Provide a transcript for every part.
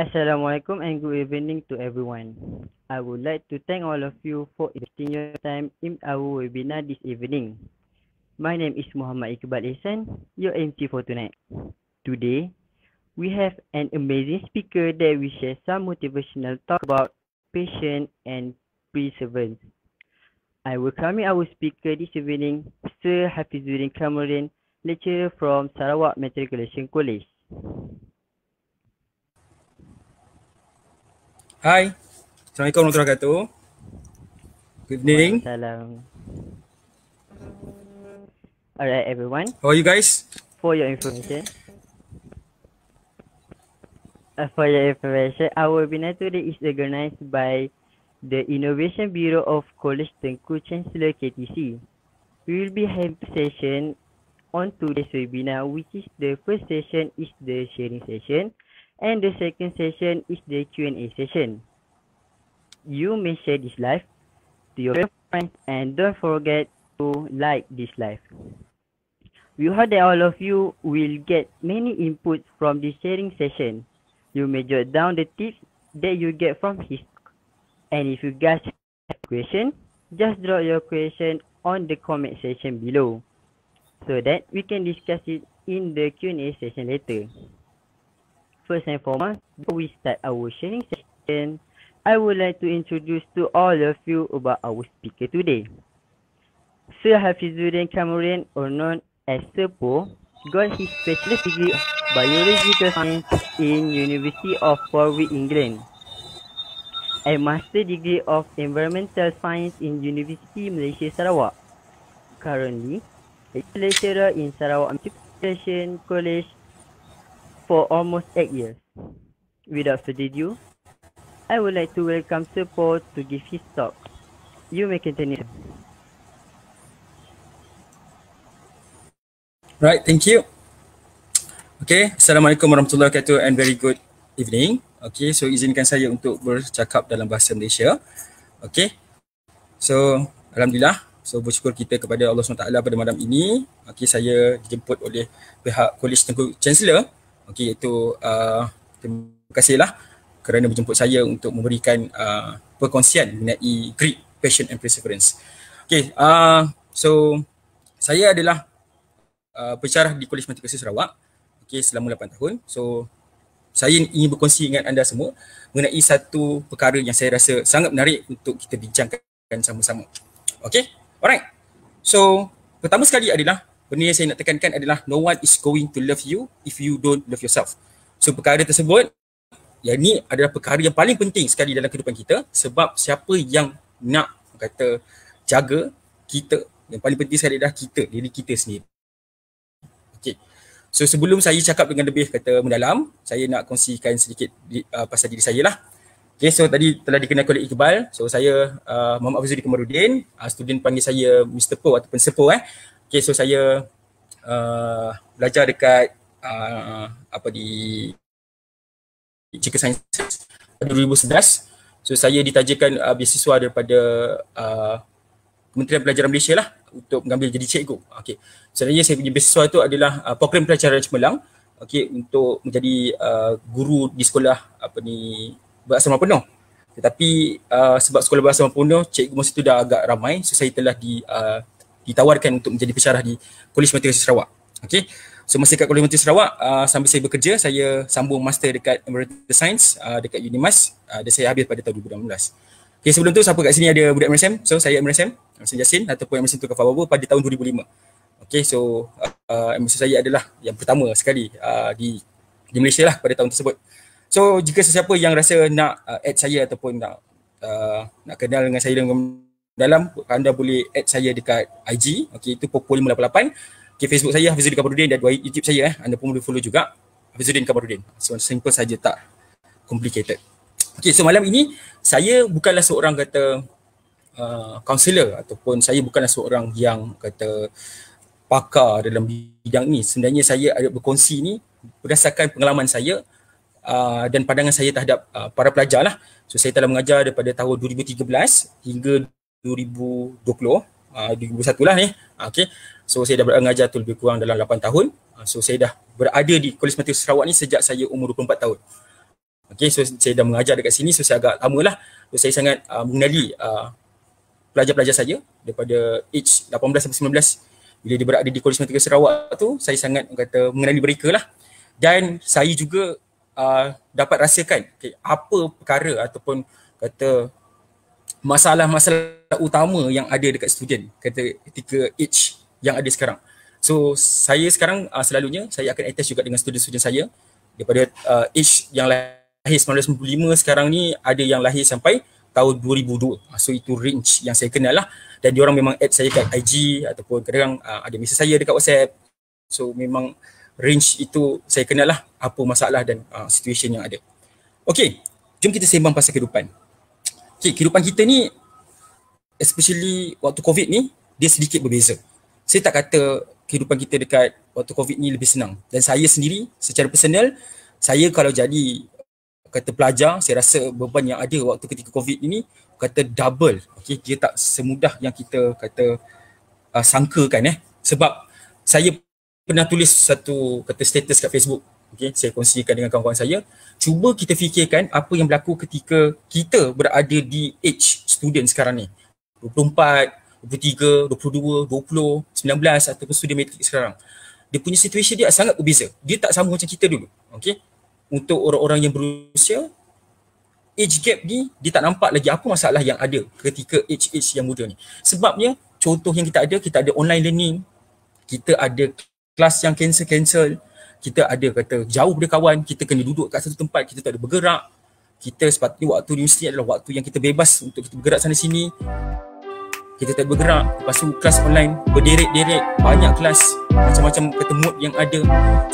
Assalamualaikum and good evening to everyone. I would like to thank all of you for investing your time in our webinar this evening. My name is Muhammad Iqbal Ihsan, your MC for tonight. Today, we have an amazing speaker that will share some motivational talk about patience and perseverance. I welcome our speaker this evening, Sir Hafizuddin Kamaluddin, lecturer from Sarawak Matriculation College. Hi, Assalamualaikum warahmatullahi wabarakatuh. Good evening. Waalaikumsalam. Alright, everyone. How are you guys? For your information, our webinar today is organized by the Innovation Bureau of College Tengku Chancellor KTC. We will be having a session on today's webinar, which is the first session is the sharing session, and the second session is the Q&A session. You may share this live to your friends and don't forget to like this live. We hope that all of you will get many inputs from this sharing session. You may jot down the tips that you get from his talk. And if you guys have a question, just drop your question on the comment section below so that we can discuss it in the Q&A session later. First and foremost, before we start our sharing session, I would like to introduce to all of you about our speaker today. Sir Hafizuddin Kamaluddin, or known as Sir Po, got his bachelor's degree of biological science in University of Warwick, England, a master degree of environmental science in University Malaysia Sarawak. Currently, he is a lecturer in Sarawak Matriculation College for almost 8 years. Without further ado, I would like to welcome Sir Po to give his talk. You may continue. Right, thank you. Okay, Assalamualaikum warahmatullahi wabarakatuh and very good evening. Okay, so izinkan saya untuk bercakap dalam bahasa Malaysia. Okay, so Alhamdulillah, so bersyukur kita kepada Allah SWT pada malam ini. Okay, saya dijemput oleh pihak Kolej Tengku Chancellor. Okay, iaitu terima kasihlah kerana menjemput saya untuk memberikan perkongsian mengenai grit, passion and perseverance. Okay, so saya adalah pensyarah di Kolej Matrikulasi Sarawak, okay, selama 8 tahun. So saya ingin berkongsi dengan anda semua mengenai satu perkara yang saya rasa sangat menarik untuk kita bincangkan sama-sama. Okay, alright. So pertama sekali adalah benda yang saya nak tekankan adalah no one is going to love you if you don't love yourself. So perkara tersebut, yang ni adalah perkara yang paling penting sekali dalam kehidupan kita, sebab siapa yang nak kata jaga kita, yang paling penting sekali adalah kita, diri kita sendiri. Okay. So sebelum saya cakap dengan lebih kata mendalam, saya nak kongsikan sedikit pasal diri saya lah. Okay, so tadi telah dikenal oleh Iqbal. So saya Muhammad Hafizuddin Kamaluddin, student panggil saya Mr. Po ataupun Sir Po. Okay, so saya belajar dekat di Chicken Sciences pada 2011. So saya ditajakan beasiswa daripada Kementerian Pelajaran Malaysia lah untuk mengambil jadi cikgu. Okay, sebenarnya saya punya beasiswa itu adalah program pelajaran cemerlang, okay, untuk menjadi guru di sekolah berasrama penuh. Tetapi sebab sekolah berasrama penuh, cikgu masa itu dah agak ramai, so saya telah ditawarkan untuk menjadi pensyarah di Kolej Matrikulasi Sarawak. Okay, so masa kat Kolej Matrikulasi Sarawak, sambil saya bekerja, saya sambung master dekat Environmental Science dekat UNIMAS, dan saya habis pada tahun 2016. Okay, sebelum tu siapa kat sini ada budak MRSM? So saya MRSM Yasin ataupun MRSM Tukar Fawaba pada tahun 2005. Okay, so MRSM saya adalah yang pertama sekali di Malaysia lah pada tahun tersebut. So jika sesiapa yang rasa nak add saya ataupun nak kenal dengan saya dengan dalam, anda boleh add saya dekat IG, okay, itu Popo588. Okay, Facebook saya Hafizuddin Kamaluddin, dan YouTube saya anda pun boleh follow juga, Hafizuddin Kamaluddin. So simple saja, tak complicated. Okay, so malam ini saya bukanlah seorang kata counselor ataupun saya bukanlah seorang yang kata pakar dalam bidang ni. Sebenarnya saya ada berkongsi ni berdasarkan pengalaman saya dan pandangan saya terhadap para pelajar lah. So saya telah mengajar daripada tahun 2013 hingga 2021 lah ni. Okay, so saya dah mengajar tu lebih kurang dalam 8 tahun. So saya dah berada di Kolej Matrikulasi Sarawak ni sejak saya umur 24 tahun. Okay, so saya dah mengajar dekat sini, so saya agak lama lah. So saya sangat mengenali pelajar-pelajar saya daripada age 18 sampai 19. Bila dia berada di Kolej Matematika Sarawak tu, saya sangat mengenali mereka lah. Dan saya juga dapat rasakan apa perkara ataupun masalah-masalah utama yang ada dekat student ketika age yang ada sekarang. So saya sekarang selalunya saya akan attach juga dengan student-student saya daripada age yang lahir 1995, sekarang ni ada yang lahir sampai tahun 2002. So itu range yang saya kenal lah. Dan diorang memang add saya kat IG ataupun kadang ada mesej saya dekat WhatsApp. So memang range itu saya kenal lah apa masalah dan situation yang ada. Okay, jom kita sembang pasal kehidupan. Okay, kehidupan kita ni especially waktu COVID ni dia sedikit berbeza. Saya tak kata kehidupan kita dekat waktu COVID ni lebih senang. Dan saya sendiri secara personal, saya kalau jadi pelajar, saya rasa beban yang ada waktu ketika COVID ini double. Okay, dia tak semudah yang kita sangkakan sebab saya pernah tulis satu status kat Facebook. Okay, saya kongsikan dengan kawan-kawan saya. Cuba kita fikirkan apa yang berlaku ketika kita berada di age student sekarang ni. 24, 23, 22, 20, 19 ataupun student matrik sekarang. Dia punya situation dia sangat berbeza. Dia tak sama macam kita dulu. Okay, untuk orang-orang yang berusia, age gap ni dia tak nampak lagi apa masalah yang ada ketika age yang muda ni. Sebabnya contoh yang kita ada online learning, kita ada kelas yang cancel, kita ada jauh dari kawan, kita kena duduk kat satu tempat, kita tak ada bergerak. Kita sepatutnya waktu universiti adalah waktu yang kita bebas untuk kita bergerak sana sini. Kita tak bergerak, lepas tu kelas online berderet-deret, banyak kelas, macam-macam mood yang ada.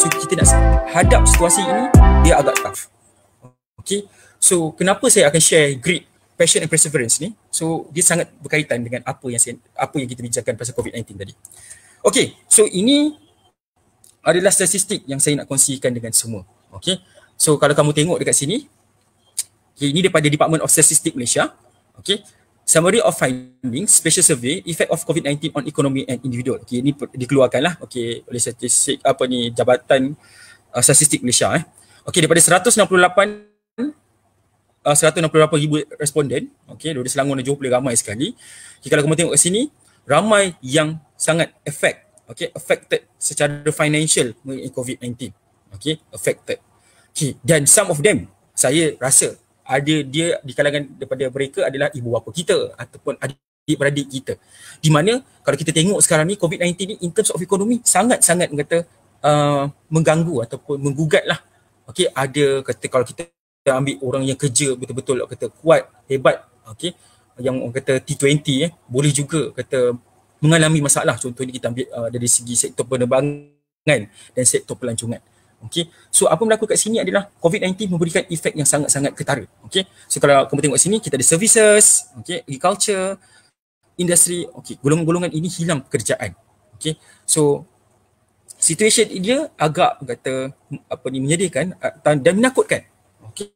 So kita nak hadap situasi ini, dia agak tough. Okay, so kenapa saya akan share grit, passion and perseverance ni? So dia sangat berkaitan dengan apa yang kita bicarakan pasal COVID-19 tadi. Okay, so ini adalah statistik yang saya nak kongsikan dengan semua. Okay, so kalau kamu tengok dekat sini, okay, ini daripada Department of Statistics Malaysia. Okay, Summary of Findings, Special Survey, Effect of COVID-19 on Economy and Individual. Okay, ini dikeluarkanlah oleh statistik Jabatan Statistik Malaysia. Okay, daripada 168,000 responden, okay, dari Selangor dan Johor boleh ramai sekali. Okay, kalau kamu tengok ke sini, ramai yang sangat affected secara financial mengenai COVID-19. Okay, affected. Okay, dan some of them, saya rasa ada dia di kalangan daripada mereka adalah ibu bapa kita ataupun adik-beradik kita. Di mana kalau kita tengok sekarang ni COVID-19 ni in terms of ekonomi sangat-sangat mengganggu ataupun menggugat lah. Okay, ada kalau kita ambil orang yang kerja betul-betul kuat, hebat, okay, yang orang T20 boleh juga mengalami masalah. Contohnya kita ambil dari segi sektor penerbangan dan sektor pelancongan. Okay, so apa berlaku kat sini adalah COVID-19 memberikan efek yang sangat-sangat ketara. Okay, so kalau kamu tengok sini kita ada services, okay, agriculture, industri, okay, golongan-golongan ini hilang pekerjaan. Okay, so situation dia agak menyedihkan dan menakutkan. Okay,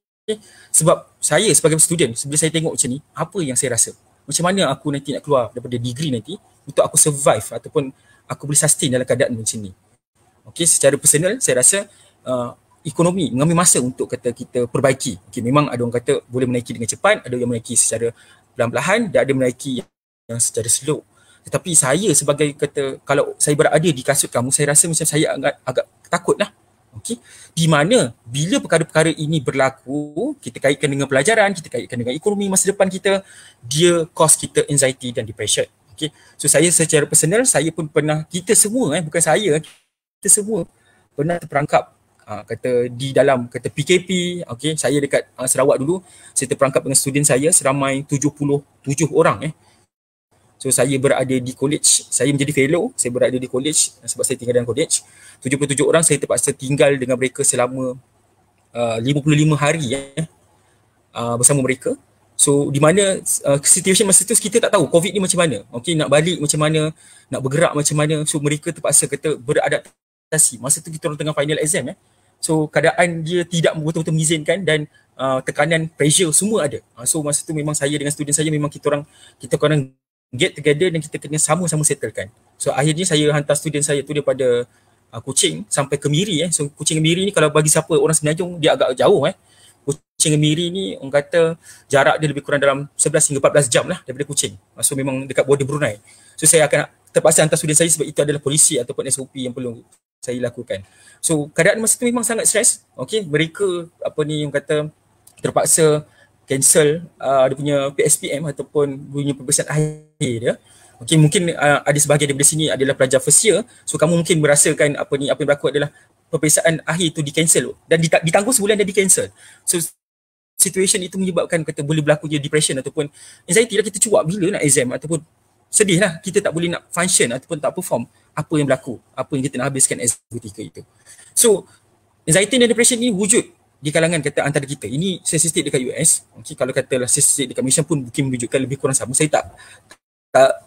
sebab saya sebagai student, bila saya tengok macam ni, apa yang saya rasa? Macam mana aku nanti nak keluar daripada degree nanti untuk aku survive ataupun aku boleh sustain dalam keadaan macam ni. Okay, secara personal saya rasa ekonomi mengambil masa untuk kita perbaiki. Okay, memang ada orang kata boleh menaiki dengan cepat, ada yang menaiki secara perlahan-lahan dan ada menaiki yang secara slow. Tetapi saya sebagai kalau saya berada di kasut kamu, saya rasa macam saya agak takut lah. Okay, di mana bila perkara-perkara ini berlaku, kita kaitkan dengan pelajaran, kita kaitkan dengan ekonomi masa depan kita, dia cause kita anxiety dan depression. Okay, so saya secara personal, saya pun pernah, kita semua bukan saya, kita semua pernah terperangkap di dalam PKP. Okay, saya dekat Sarawak dulu, saya terperangkap dengan student saya seramai 77 orang. So saya berada di college, saya menjadi fellow, saya berada di college sebab saya tinggal dalam college. 77 orang saya terpaksa tinggal dengan mereka selama 55 hari bersama mereka. So di mana situation masa tu kita tak tahu COVID ni macam mana. Okay, nak balik macam mana, nak bergerak macam mana. So mereka terpaksa beradaptasi. Masa tu kita orang tengah final exam. So keadaan dia tidak betul-betul mengizinkan dan tekanan, pressure semua ada. So masa tu memang saya dengan student saya memang kita orang get together dan kita kena sama-sama settlekan. So akhirnya saya hantar student saya tu daripada Kuching sampai Kemiri. So Kuching Kemiri ni kalau bagi siapa orang Semenanjung dia agak jauh. dengan Miri ni orang kata jarak dia lebih kurang dalam 11 hingga 14 jam lah daripada Kuching. So memang dekat border Brunei. So saya akan terpaksa hantar student saya sebab itu adalah polisi ataupun SOP yang perlu saya lakukan. So keadaan masa tu memang sangat stres. Okay, mereka orang kata terpaksa cancel dia punya PSPM ataupun punya peperiksaan akhir dia. Okay, mungkin ada sebahagian daripada sini adalah pelajar first year. So kamu mungkin merasakan apa yang berlaku adalah peperiksaan akhir tu di-cancel dan ditangguh sebulan dan di-cancel. So situation itu menyebabkan kata boleh berlaku je depression ataupun anxiety lah, kita cuak bila nak exam ataupun sedih lah, kita tak boleh nak function ataupun tak perform apa yang berlaku, apa yang kita nak habiskan exam ketika itu. So anxiety dan depression ni wujud di kalangan kata antara kita. Ini statistik dekat US. Okay, kalau katalah statistik dekat Malaysia pun mungkin menunjukkan lebih kurang sama. Saya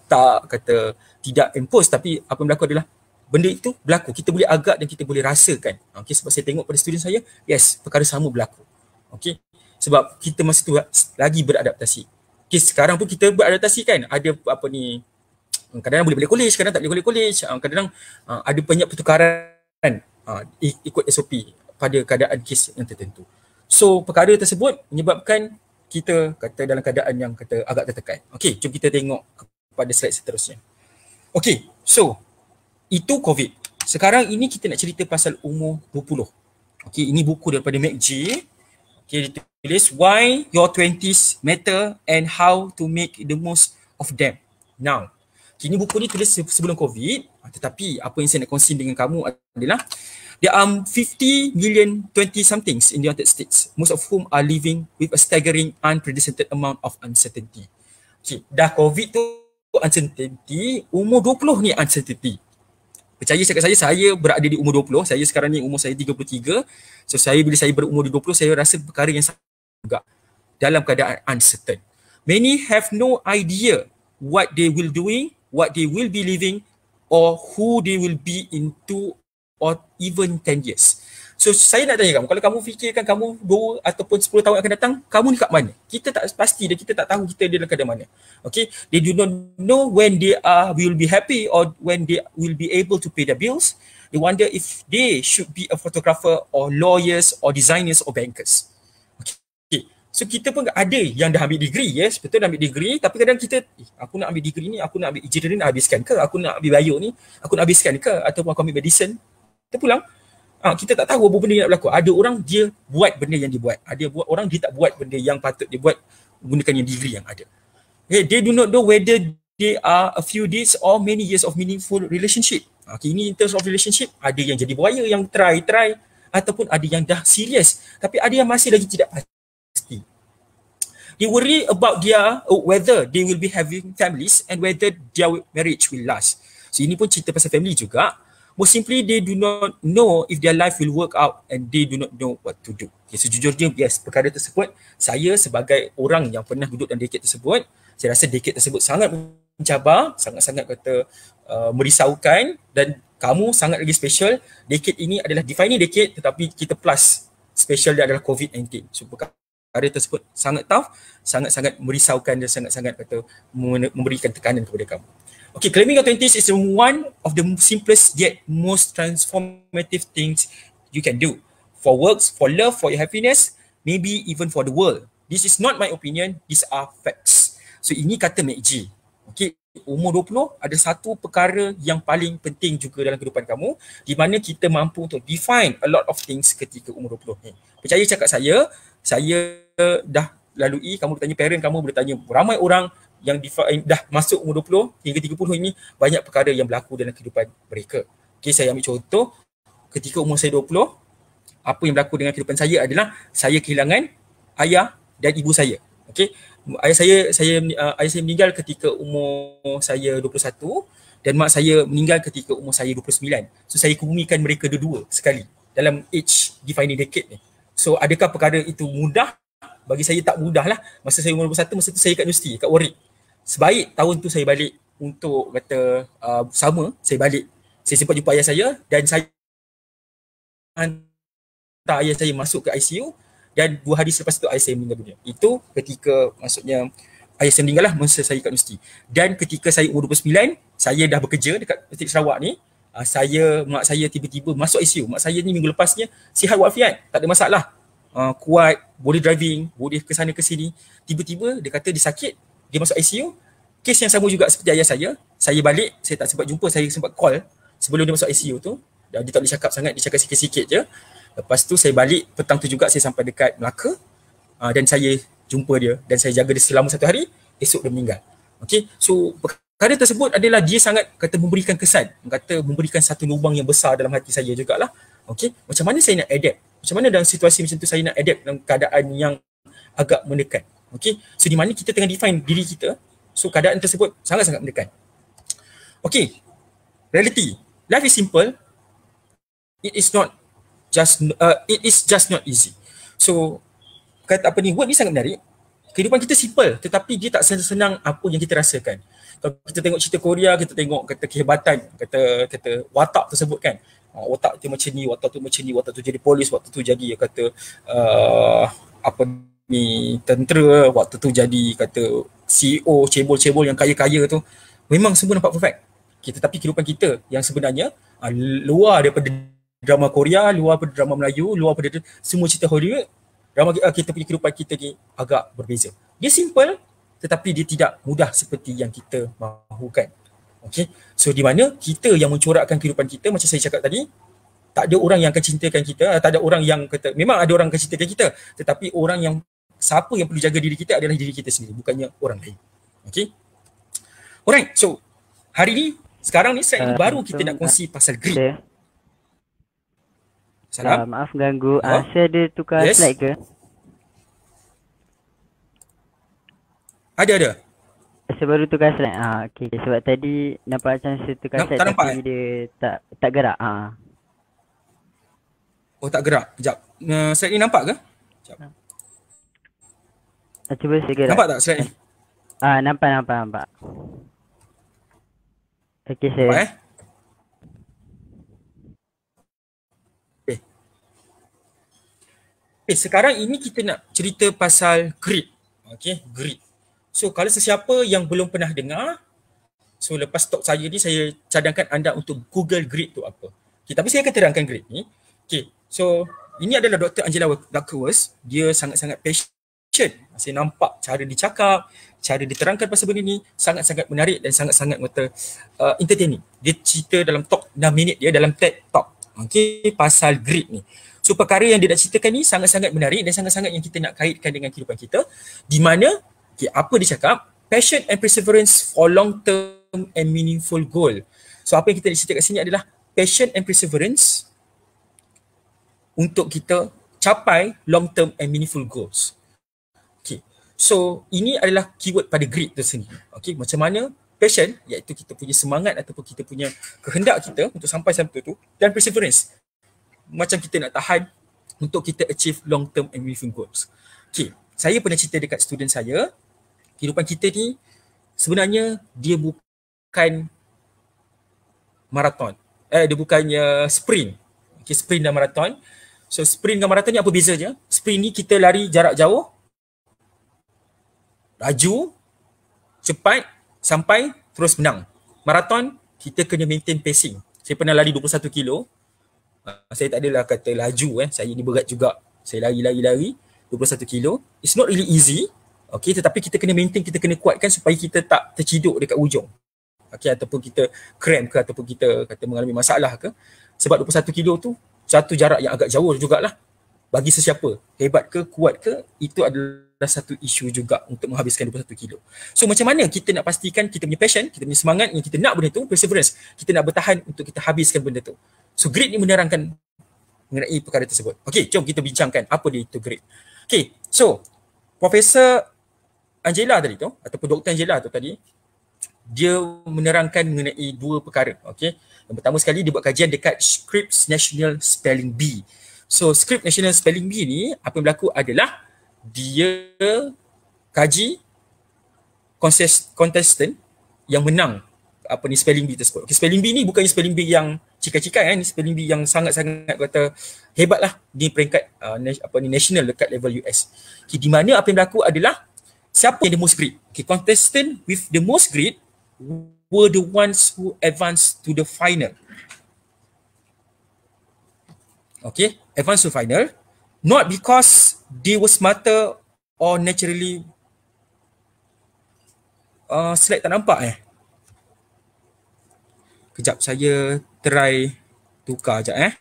tak kata tidak impose, tapi apa yang berlaku adalah benda itu berlaku. Kita boleh agak dan kita boleh rasakan. Okay, sebab saya tengok pada student saya, yes, perkara sama berlaku. Okay, sebab kita masa tu lagi beradaptasi. Okay, sekarang pun kita beradaptasi kan. Ada kadang-kadang boleh balik college, kadang tak boleh balik college. Kadang-kadang ada banyak pertukaran ikut SOP pada keadaan kes yang tertentu. So perkara tersebut menyebabkan kita kata dalam keadaan yang kata agak tertekan. Okay, jom kita tengok pada slide seterusnya. Okay, so itu COVID. Sekarang ini kita nak cerita pasal umur 20. Okay, ini buku daripada McG. Okay, ditulis Why Your 20s Matter and How to Make the Most of Them Now. Okay, ini buku ni tulis sebelum COVID, tetapi apa yang saya nak kongsi dengan kamu adalah there are 50 million 20-somethings in the United States, most of whom are living with a staggering unprecedented amount of uncertainty. Okay, dah COVID tu uncertainty, umur 20 ni uncertainty. Percaya cakap saya berada di umur 20, saya sekarang ni umur saya 33. So bila saya berumur di 20, saya rasa perkara yang sama juga dalam keadaan uncertain. Many have no idea what they will doing, what they will be living, or who they will be in 2 or even 10 years. So saya nak tanya kamu, kalau kamu fikirkan kamu 2 ataupun 10 tahun akan datang, kamu ni kat mana? Kita tak pasti dan kita tak tahu kita dalam keadaan mana. Okay, they do not know when they will be happy or when they will be able to pay their bills. They wonder if they should be a photographer or lawyers or designers or bankers. Okay, so kita pun ada yang dah ambil degree, yes, betul dah ambil degree, tapi kadang kita, aku nak ambil degree ni, aku nak ambil engineering nak habiskan ke? Aku nak ambil bio ni, aku nak habiskan ke? Ataupun aku ambil medicine, kita pulang. Kita tak tahu apa benda yang nak berlaku. Ada orang dia buat benda yang dia buat. Ada orang dia tak buat benda yang patut dia buat menggunakan yang degree yang ada. Okay, they do not know whether they are a few days or many years of meaningful relationship. Okay, ini in terms of relationship, ada yang jadi buaya yang try ataupun ada yang dah serius. Tapi ada yang masih lagi tidak pasti. They worry about whether they will be having families and whether their marriage will last. So ini pun cerita pasal family juga. Most simply, they do not know if their life will work out and they do not know what to do. Okay, sejujurnya, yes, perkara tersebut, saya sebagai orang yang pernah duduk dalam decade tersebut, saya rasa decade tersebut sangat mencabar, sangat-sangat kata merisaukan, dan kamu sangat lagi special. Decade ini adalah defining decade, tetapi kita plus special dia adalah COVID-19. So perkara tersebut sangat tough, sangat-sangat merisaukan dan sangat-sangat kata memberikan tekanan kepada kamu. Okay, claiming your 20s is one of the simplest yet most transformative things you can do. For works, for love, for your happiness, maybe even for the world. This is not my opinion, these are facts. So ini kata McG. Okay, umur 20 ada satu perkara yang paling penting juga dalam kehidupan kamu, di mana kita mampu untuk define a lot of things ketika umur 20 ni. Percaya cakap saya dah lalui, kamu bertanya parent kamu, boleh tanya ramai orang yang dah masuk umur 20 hingga 30 ini, banyak perkara yang berlaku dalam kehidupan mereka. Okay, saya ambil contoh, ketika umur saya 20, apa yang berlaku dengan kehidupan saya adalah saya kehilangan ayah dan ibu saya. Okay, ayah saya meninggal ketika umur saya 21 dan mak saya meninggal ketika umur saya 29. So saya kebumikan mereka dua-dua sekali dalam age defining decade ni. So adakah perkara itu mudah? Bagi saya tak mudah lah. Masa saya umur 21, masa tu saya kat universiti, kat Warwick. Sebaik tahun tu saya balik untuk kata saya balik. Saya sempat jumpa ayah saya dan saya hantar ayah saya masuk ke ICU dan 2 hari selepas tu ayah saya meninggal dunia. Itu ketika maksudnya ayah saya meninggal lah masa saya kat universiti. Dan ketika saya umur 29, saya dah bekerja dekat Universiti Sarawak ni. Mak saya tiba-tiba masuk ICU. Mak saya ni minggu lepasnya sihat walafiat, tak ada masalah. kuat, boleh driving, boleh ke sana ke sini. Tiba-tiba dia kata dia sakit, dia masuk ICU. Kes yang sama juga seperti ayah saya balik, saya tak sempat jumpa, saya sempat call sebelum dia masuk ICU tu. Dia tak boleh cakap sangat, dia cakap sikit-sikit je. Lepas tu saya balik, petang tu juga saya sampai dekat Melaka dan saya jumpa dia dan saya jaga dia selama 1 hari, esok dia meninggal. Okay, so perkara tersebut adalah dia sangat kata memberikan kesan, kata memberikan satu lubang yang besar dalam hati saya jugalah. Okay, macam mana saya nak adapt? Macam mana dalam situasi macam tu saya nak adapt dalam keadaan yang agak menekan? Okay, so di mana kita tengah define diri kita, so keadaan tersebut sangat-sangat menekan. Okay, reality, life is simple. It is just not easy. So kata apa ni, word ni sangat menarik. Kehidupan kita simple tetapi dia tak senang apa yang kita rasakan. Kalau kita tengok cerita Korea, kita tengok kata kehebatan, kata watak tersebut kan. Watak tu macam ni, watak tu macam ni, watak tu jadi polis, watak tu jadi kata apa ni tentera, waktu tu jadi kata CEO, cebol-cebol yang kaya-kaya tu. Memang semua nampak perfect. Okay, tetapi kehidupan kita yang sebenarnya luar daripada drama Korea, luar daripada drama Melayu, luar daripada semua cerita Hollywood, drama kita punya kehidupan kita ni agak berbeza. Dia simple tetapi dia tidak mudah seperti yang kita mahukan. Okay, so di mana kita yang mencorakkan kehidupan kita, macam saya cakap tadi, tak ada orang yang akan cintakan kita, tak ada orang yang kata, memang ada orang akan cintakan kita, tetapi orang yang, siapa yang perlu jaga diri kita adalah diri kita sendiri, bukannya orang lain. Okay, alright, so hari ni, sekarang ni slide baru kita nak kongsi pasal grit. Salam. Maaf ganggu. Saya ada tukar slide ke? Ada. Saya baru tukar slide. Okay. Sebab tadi nampak macam saya tukar slide tapi dia tak gerak. Oh, tak gerak. Sekejap. Slide ni nampak ke? Sekejap. Cuba saya gerak. Nampak tak slide ni? Nampak. Okay, saya. Nampak sekarang ini kita nak cerita pasal grit. Okay, grit. So kalau sesiapa yang belum pernah dengar, so lepas talk saya ni saya cadangkan anda untuk Google grit tu apa. Okay, tapi saya akan terangkan grit ni. Okay, so ini adalah Dr. Angela Duckworth. Dia sangat-sangat passion. Saya nampak cara dia cakap, cara dia terangkan pasal benda ni sangat-sangat menarik dan sangat-sangat entertaining. Dia cerita dalam talk 6 minit dia dalam TED Talk. Okay, pasal grit ni. So perkara yang dia nak ceritakan ni sangat-sangat menarik dan sangat-sangat yang kita nak kaitkan dengan kehidupan kita, di mana apa dia cakap, passion and perseverance for long term and meaningful goal. So apa yang kita nak cerita kat sini adalah passion and perseverance untuk kita capai long term and meaningful goals. Okay, so ini adalah keyword pada grit tu sendiri. Okay, macam mana passion, iaitu kita punya semangat ataupun kita punya kehendak kita untuk sampai tu, dan perseverance, macam kita nak tahan untuk kita achieve long term and meaningful goals. Okay, saya pernah cerita dekat student saya, kehidupan kita ni sebenarnya dia bukan maraton. Dia bukannya sprint. Okay, sprint dan maraton. So sprint dan maraton ni apa bezanya? Sprint ni kita lari jarak jauh, laju, cepat, sampai terus menang. Maraton kita kena maintain pacing. Saya pernah lari 21 kilo. Saya tak adalah kata laju, saya ni berat juga. Saya lari 21 kilo. It's not really easy. Okay, tetapi kita kena maintain, kita kena kuatkan supaya kita tak terciduk dekat ujung. Okay, ataupun kita cramp ke, ataupun kita kata mengalami masalah ke. Sebab 21 kilo tu satu jarak yang agak jauh jugalah. Bagi sesiapa, hebat ke, kuat ke, itu adalah satu isu juga untuk menghabiskan 21 kilo. So macam mana kita nak pastikan kita punya passion, kita punya semangat yang kita nak benda tu, perseverance, kita nak bertahan untuk kita habiskan benda tu. So grit ni menerangkan mengenai perkara tersebut. Okay, jom kita bincangkan apa dia itu grit. Okay, so Profesor Angela tadi tu, ataupun Dr. Angela tu tadi, dia menerangkan mengenai dua perkara. Okay, yang pertama sekali dia buat kajian dekat Scripps National Spelling Bee. So Scripps National Spelling Bee ni, apa yang berlaku adalah dia kaji contestant yang menang apa ni spelling bee tersebut. Okay, spelling bee ni bukannya spelling bee yang cikai-cikai, ni spelling bee yang sangat-sangat kata hebat lah di peringkat national dekat level US. Okay, di mana apa yang berlaku adalah siapa yang the most grade. Okay, contestant with the most grade were the ones who advanced to the final. Okay, advance to final. not because they were smarter or naturally slide tak nampak Kejap saya try tukar sekejap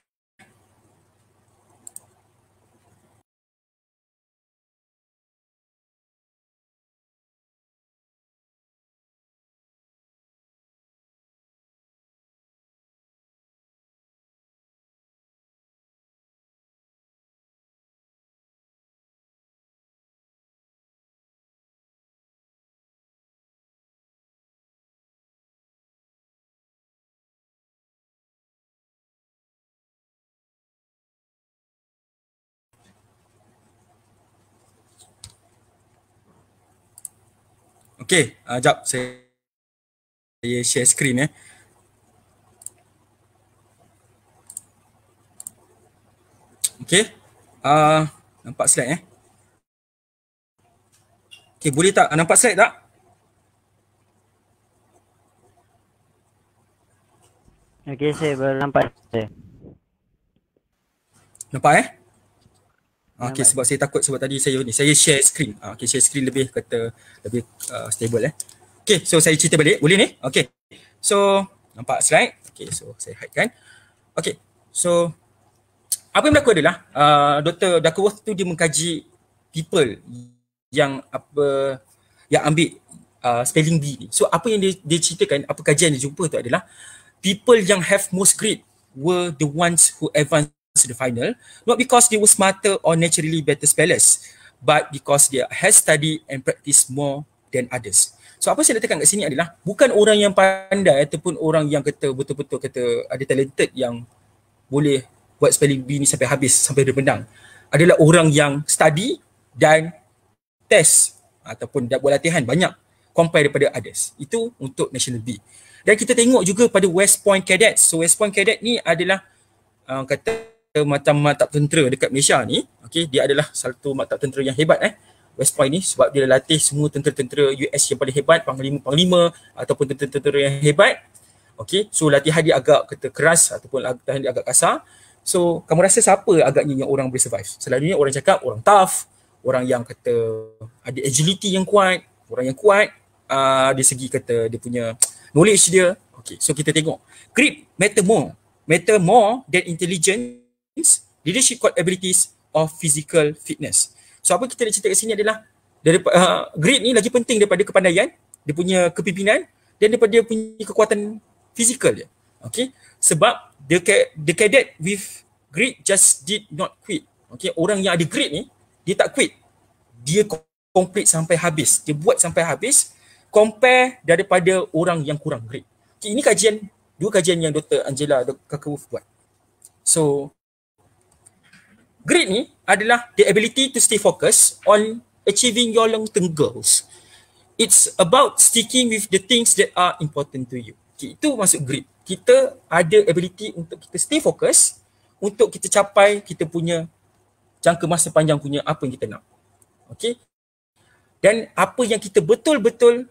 Okay, sekejap saya share screen Okay, nampak slide Okay, boleh tak? Nampak slide tak? Okay, saya baru nampak. Nampak Okay, sebab saya takut sebab tadi saya share screen. Okay, share screen lebih stable Okay, so saya cerita balik. Boleh ni? Okay. So, nampak slide. Okay, so saya hide kan. Okay, so apa yang berlaku adalah Dr. Duckworth tu dia mengkaji people yang ambil spelling bee ni. So apa yang dia ceritakan, apa kajian dia jumpa tu adalah people yang have most grade were the ones who advanced to the final, not because they were smarter or naturally better spellers, but because they has studied and practiced more than others. So apa saya letakkan kat sini adalah bukan orang yang pandai ataupun orang yang kata betul-betul kata ada talented yang boleh buat spelling bee ni sampai habis, sampai dia menang. Adalah orang yang study dan test ataupun buat latihan banyak compare daripada others. Itu untuk National B. Dan kita tengok juga pada West Point Cadets. So West Point Cadet ni adalah kata macam maktab tentera dekat Malaysia ni. Okay, dia adalah satu maktab tentera yang hebat West Point ni, sebab dia latih semua tentera-tentera US yang paling hebat, panglima-panglima ataupun tentera-tentera yang hebat. Okay, so latihan dia agak kata keras ataupun latihan dia agak kasar. So kamu rasa siapa agaknya yang orang boleh survive? Selalunya orang cakap orang tough, orang yang kata ada agility yang kuat, orang yang kuat dari segi kata dia punya knowledge dia. Okay, so kita tengok grit matter more than intelligence, leadership abilities or physical fitness. So apa kita nak cerita kat sini adalah grit ni lagi penting daripada kepandaian, dia punya kepimpinan dan daripada dia punya kekuatan fizikal dia. Okay, sebab the cadet with grit just did not quit. Okay, orang yang ada grit ni dia tak quit, dia complete sampai habis, dia buat sampai habis, compare daripada orang yang kurang grit. Okay, ini dua kajian yang Dr. Angela Duckworth buat. So grit ni adalah the ability to stay focused on achieving your long-term goals. It's about sticking with the things that are important to you. Okay, itu maksud grit. Kita ada ability untuk kita stay fokus, untuk kita capai kita punya jangka masa panjang punya apa yang kita nak. Okay. Dan apa yang kita betul-betul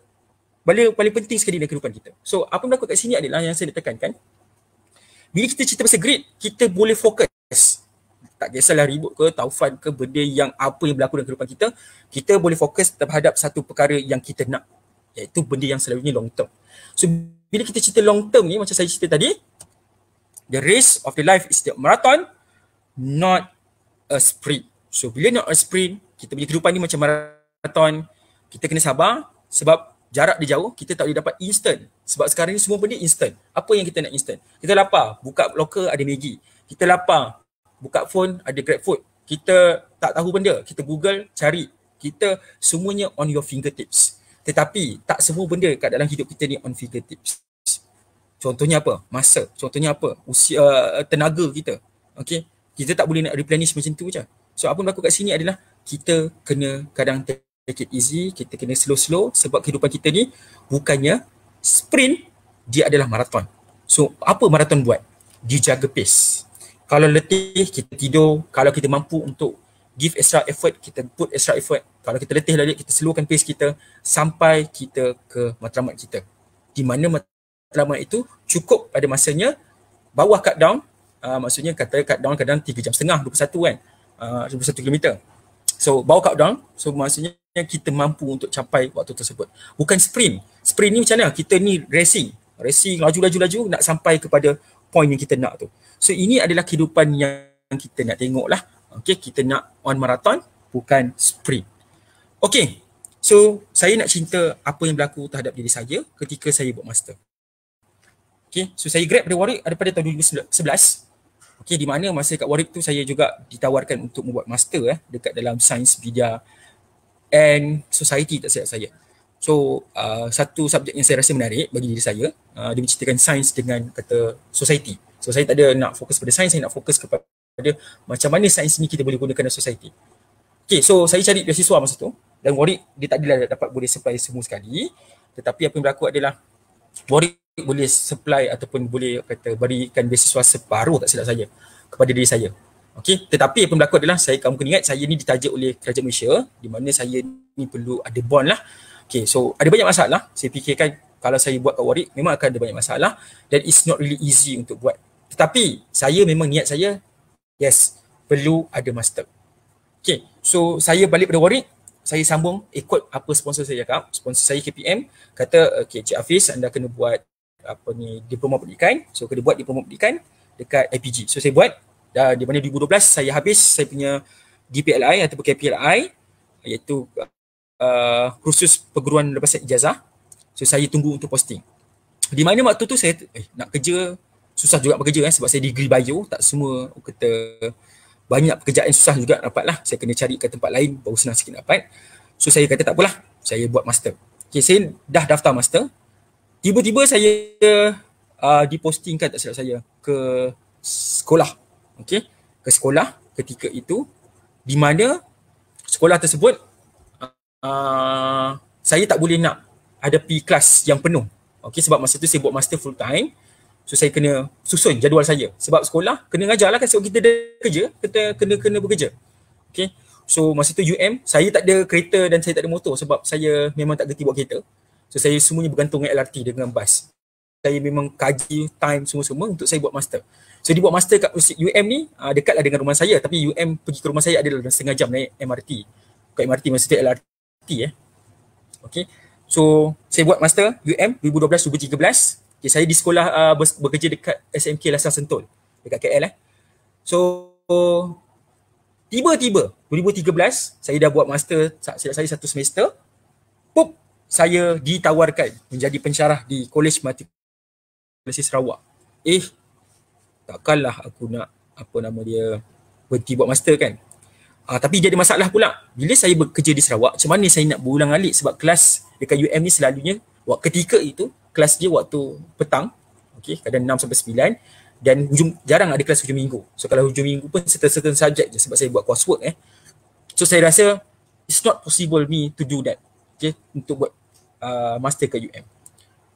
paling penting sekali dalam kehidupan kita. So apa yang berlaku kat sini adalah yang saya nak tekankan. Bila kita cerita pasal grit, kita boleh fokus. Tak kisahlah ribut ke, taufan ke, benda yang apa yang berlaku dalam kehidupan kita, kita boleh fokus terhadap satu perkara yang kita nak, iaitu benda yang selalunya long term. So bila kita cerita long term ni, macam saya cerita tadi, the race of the life is the marathon, not a sprint. So bila not a sprint, kita punya kehidupan ni macam marathon, kita kena sabar sebab jarak dia jauh, kita tak boleh dapat instant. Sebab sekarang ni semua benda instant. Apa yang kita nak instant? Kita lapar, buka locker ada Maggi. Kita lapar, buka phone ada GrabFood. Kita tak tahu benda, kita Google, cari. Kita semuanya on your fingertips. Tetapi tak semua benda kat dalam hidup kita ni on fingertips. Contohnya apa? Masa. Contohnya apa? Usia, tenaga kita. Okay? Kita tak boleh nak replenish macam tu je. So apa yang berlaku kat sini adalah kita kena kadang take it easy, kita kena slow-slow sebab kehidupan kita ni bukannya sprint, dia adalah marathon. So apa marathon buat? Dia jaga pace. Kalau letih, kita tidur. Kalau kita mampu untuk give extra effort, kita put extra effort. Kalau kita letih lagi, kita slowkan pace kita sampai kita ke matlamat kita. Di mana matlamat itu cukup pada masanya, bawah cut down, maksudnya kata cut down kadang 3 jam setengah, 21 kan. 21 kilometer. So bawah countdown, so maksudnya kita mampu untuk capai waktu tersebut. Bukan sprint. Sprint ni macam mana? Kita ni racing. Racing laju nak sampai kepada point yang kita nak tu. So ini adalah kehidupan yang kita nak tengok lah. Okay, kita nak on marathon, bukan sprint. Okay, so saya nak cerita apa yang berlaku terhadap diri saya ketika saya buat master. Okay, so saya grad pada Warwick pada tahun 2011. Okay, di mana masa kat Warwick tu saya juga ditawarkan untuk membuat master dekat dalam Science, Media and Society, tak silap saya. So satu subjek yang saya rasa menarik bagi diri saya, dia menceritakan sains dengan kata society. So saya tak ada nak fokus pada sains, saya nak fokus kepada macam mana sains ni kita boleh gunakan dalam society. Okay, so saya cari beasiswa masa tu dan Warwick dia tak adalah dapat boleh supply semua sekali, tetapi apa yang berlaku adalah Warwick boleh supply ataupun boleh kata berikan beasiswa separuh, tak silap saya, kepada diri saya. Okey, tetapi apa yang berlaku adalah kamu kena ingat saya ni ditaja oleh kerajaan Malaysia, di mana saya ni perlu ada bond lah. Okey, so ada banyak masalah. Saya fikirkan kalau saya buat kat Warwick memang akan ada banyak masalah dan it's not really easy untuk buat. Tetapi saya memang niat saya, yes, perlu ada master. Okey, so saya balik pada Warwick, saya sambung ikut apa sponsor saya cakap. Sponsor saya KPM kata, okey Cik Hafiz, anda kena buat diploma pendidikan. So kena buat diploma pendidikan dekat IPG. So saya buat, di mana 2012 saya habis saya punya DPLI ataupun KPLI, iaitu kursus perguruan lepasan ijazah. So saya tunggu untuk posting. Di mana waktu tu saya nak kerja, susah juga bekerja sebab saya degree bio, tak semua kata banyak pekerjaan susah juga dapat lah. Saya kena cari ke tempat lain baru senang sikit dapat. So saya kata tak apalah, saya buat master. Okay, saya dah daftar master. Tiba-tiba saya dipostingkan, tak silap saya, ke sekolah. Okay, ke sekolah ketika itu, di mana sekolah tersebut saya tak boleh nak hadapi kelas yang penuh. Okay, sebab masa tu saya buat master full time. So saya kena susun jadual saya. Sebab sekolah kena ngajar lah kan, sebab kita dah kerja, kita kena bekerja. Okay, so masa tu UM, saya tak ada kereta dan saya tak ada motor sebab saya memang tak gerti buat kereta. So saya semuanya bergantung dengan LRT dengan bas. Saya memang kaji time semua-semua untuk saya buat master. So dia buat master kat UM ni dekatlah dengan rumah saya, tapi UM pergi ke rumah saya adalah setengah jam naik MRT. Kat MRT masa tu LRT Okay, so saya buat master UM 2012-2013. Okay, saya di sekolah bekerja dekat SMK Lasar Sentul dekat KL So tiba-tiba 2013 saya dah buat master, silap saya satu semester. Pup, saya ditawarkan menjadi pensyarah di Kolej Matrikulasi Sarawak. Takkanlah aku nak berhenti buat master kan. Tapi dia ada masalah pula. Bila saya bekerja di Sarawak, macam mana saya nak berulang-alik sebab kelas dekat UM ni selalunya ketika itu kelas dia waktu petang, okay, kadang 6 sampai 9 dan jarang ada kelas hujung minggu. So kalau hujung minggu pun certain subjek je sebab saya buat coursework So saya rasa it's not possible me to do that, okay, untuk buat master kat UM.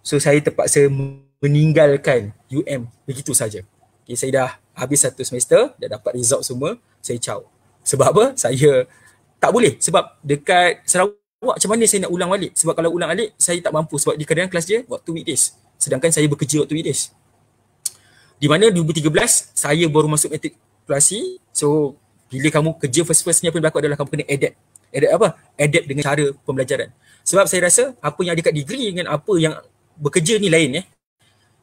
So saya terpaksa meninggalkan UM begitu saja. Okay, saya dah habis satu semester, dah dapat result semua, saya caw. Sebab apa? Saya tak boleh sebab dekat Sarawak macam mana saya nak ulang balik? Sebab kalau ulang balik saya tak mampu sebab di kadang kelas dia waktu weekdays. Sedangkan saya bekerja waktu weekdays. Di mana 2013 saya baru masuk matrikulasi. So bila kamu kerja first ni apa yang berlaku adalah kamu kena adapt. Adapt apa? Adapt dengan cara pembelajaran. Sebab saya rasa apa yang ada kat degree dengan apa yang bekerja ni lain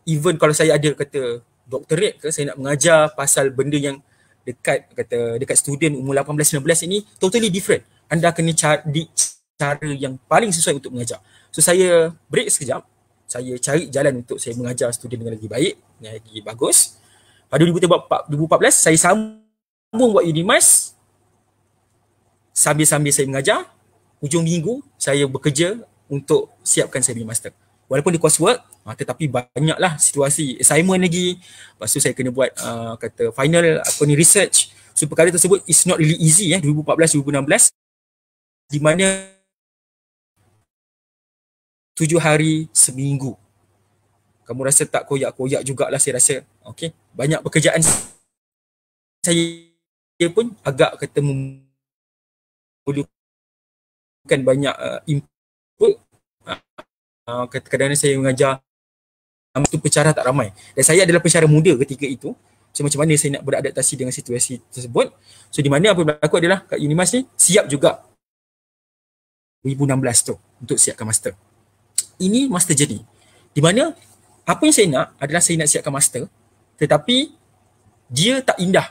Even kalau saya ada kata doctorate ke, saya nak mengajar pasal benda yang dekat student umur 18-19 ini totally different. Anda kena cari cara yang paling sesuai untuk mengajar. So saya break sekejap, saya cari jalan untuk saya mengajar student dengan lagi baik, dengan lagi bagus. Pada 2014 saya sambung buat Unimas, sambil-sambil saya mengajar. Hujung minggu saya bekerja untuk siapkan saya punya master. Walaupun di coursework, tetapi banyaklah situasi assignment lagi. Lepas tu saya kena buat final research. So perkara tersebut is not really easy 2014-2016, di mana 7 hari seminggu. Kamu rasa tak koyak-koyak jugalah saya rasa. Okay. Banyak pekerjaan saya pun agak memerlukan banyak input. Kadang-kadang saya mengajar itu pensyarah tak ramai. Dan saya adalah pensyarah muda ketika itu. So macam mana saya nak beradaptasi dengan situasi tersebut. So di mana apa yang berlaku adalah kat Unimas ni siap juga 2016 tu untuk siapkan master. Ini master journey. Di mana apa yang saya nak adalah saya nak siapkan master, tetapi dia tak indah.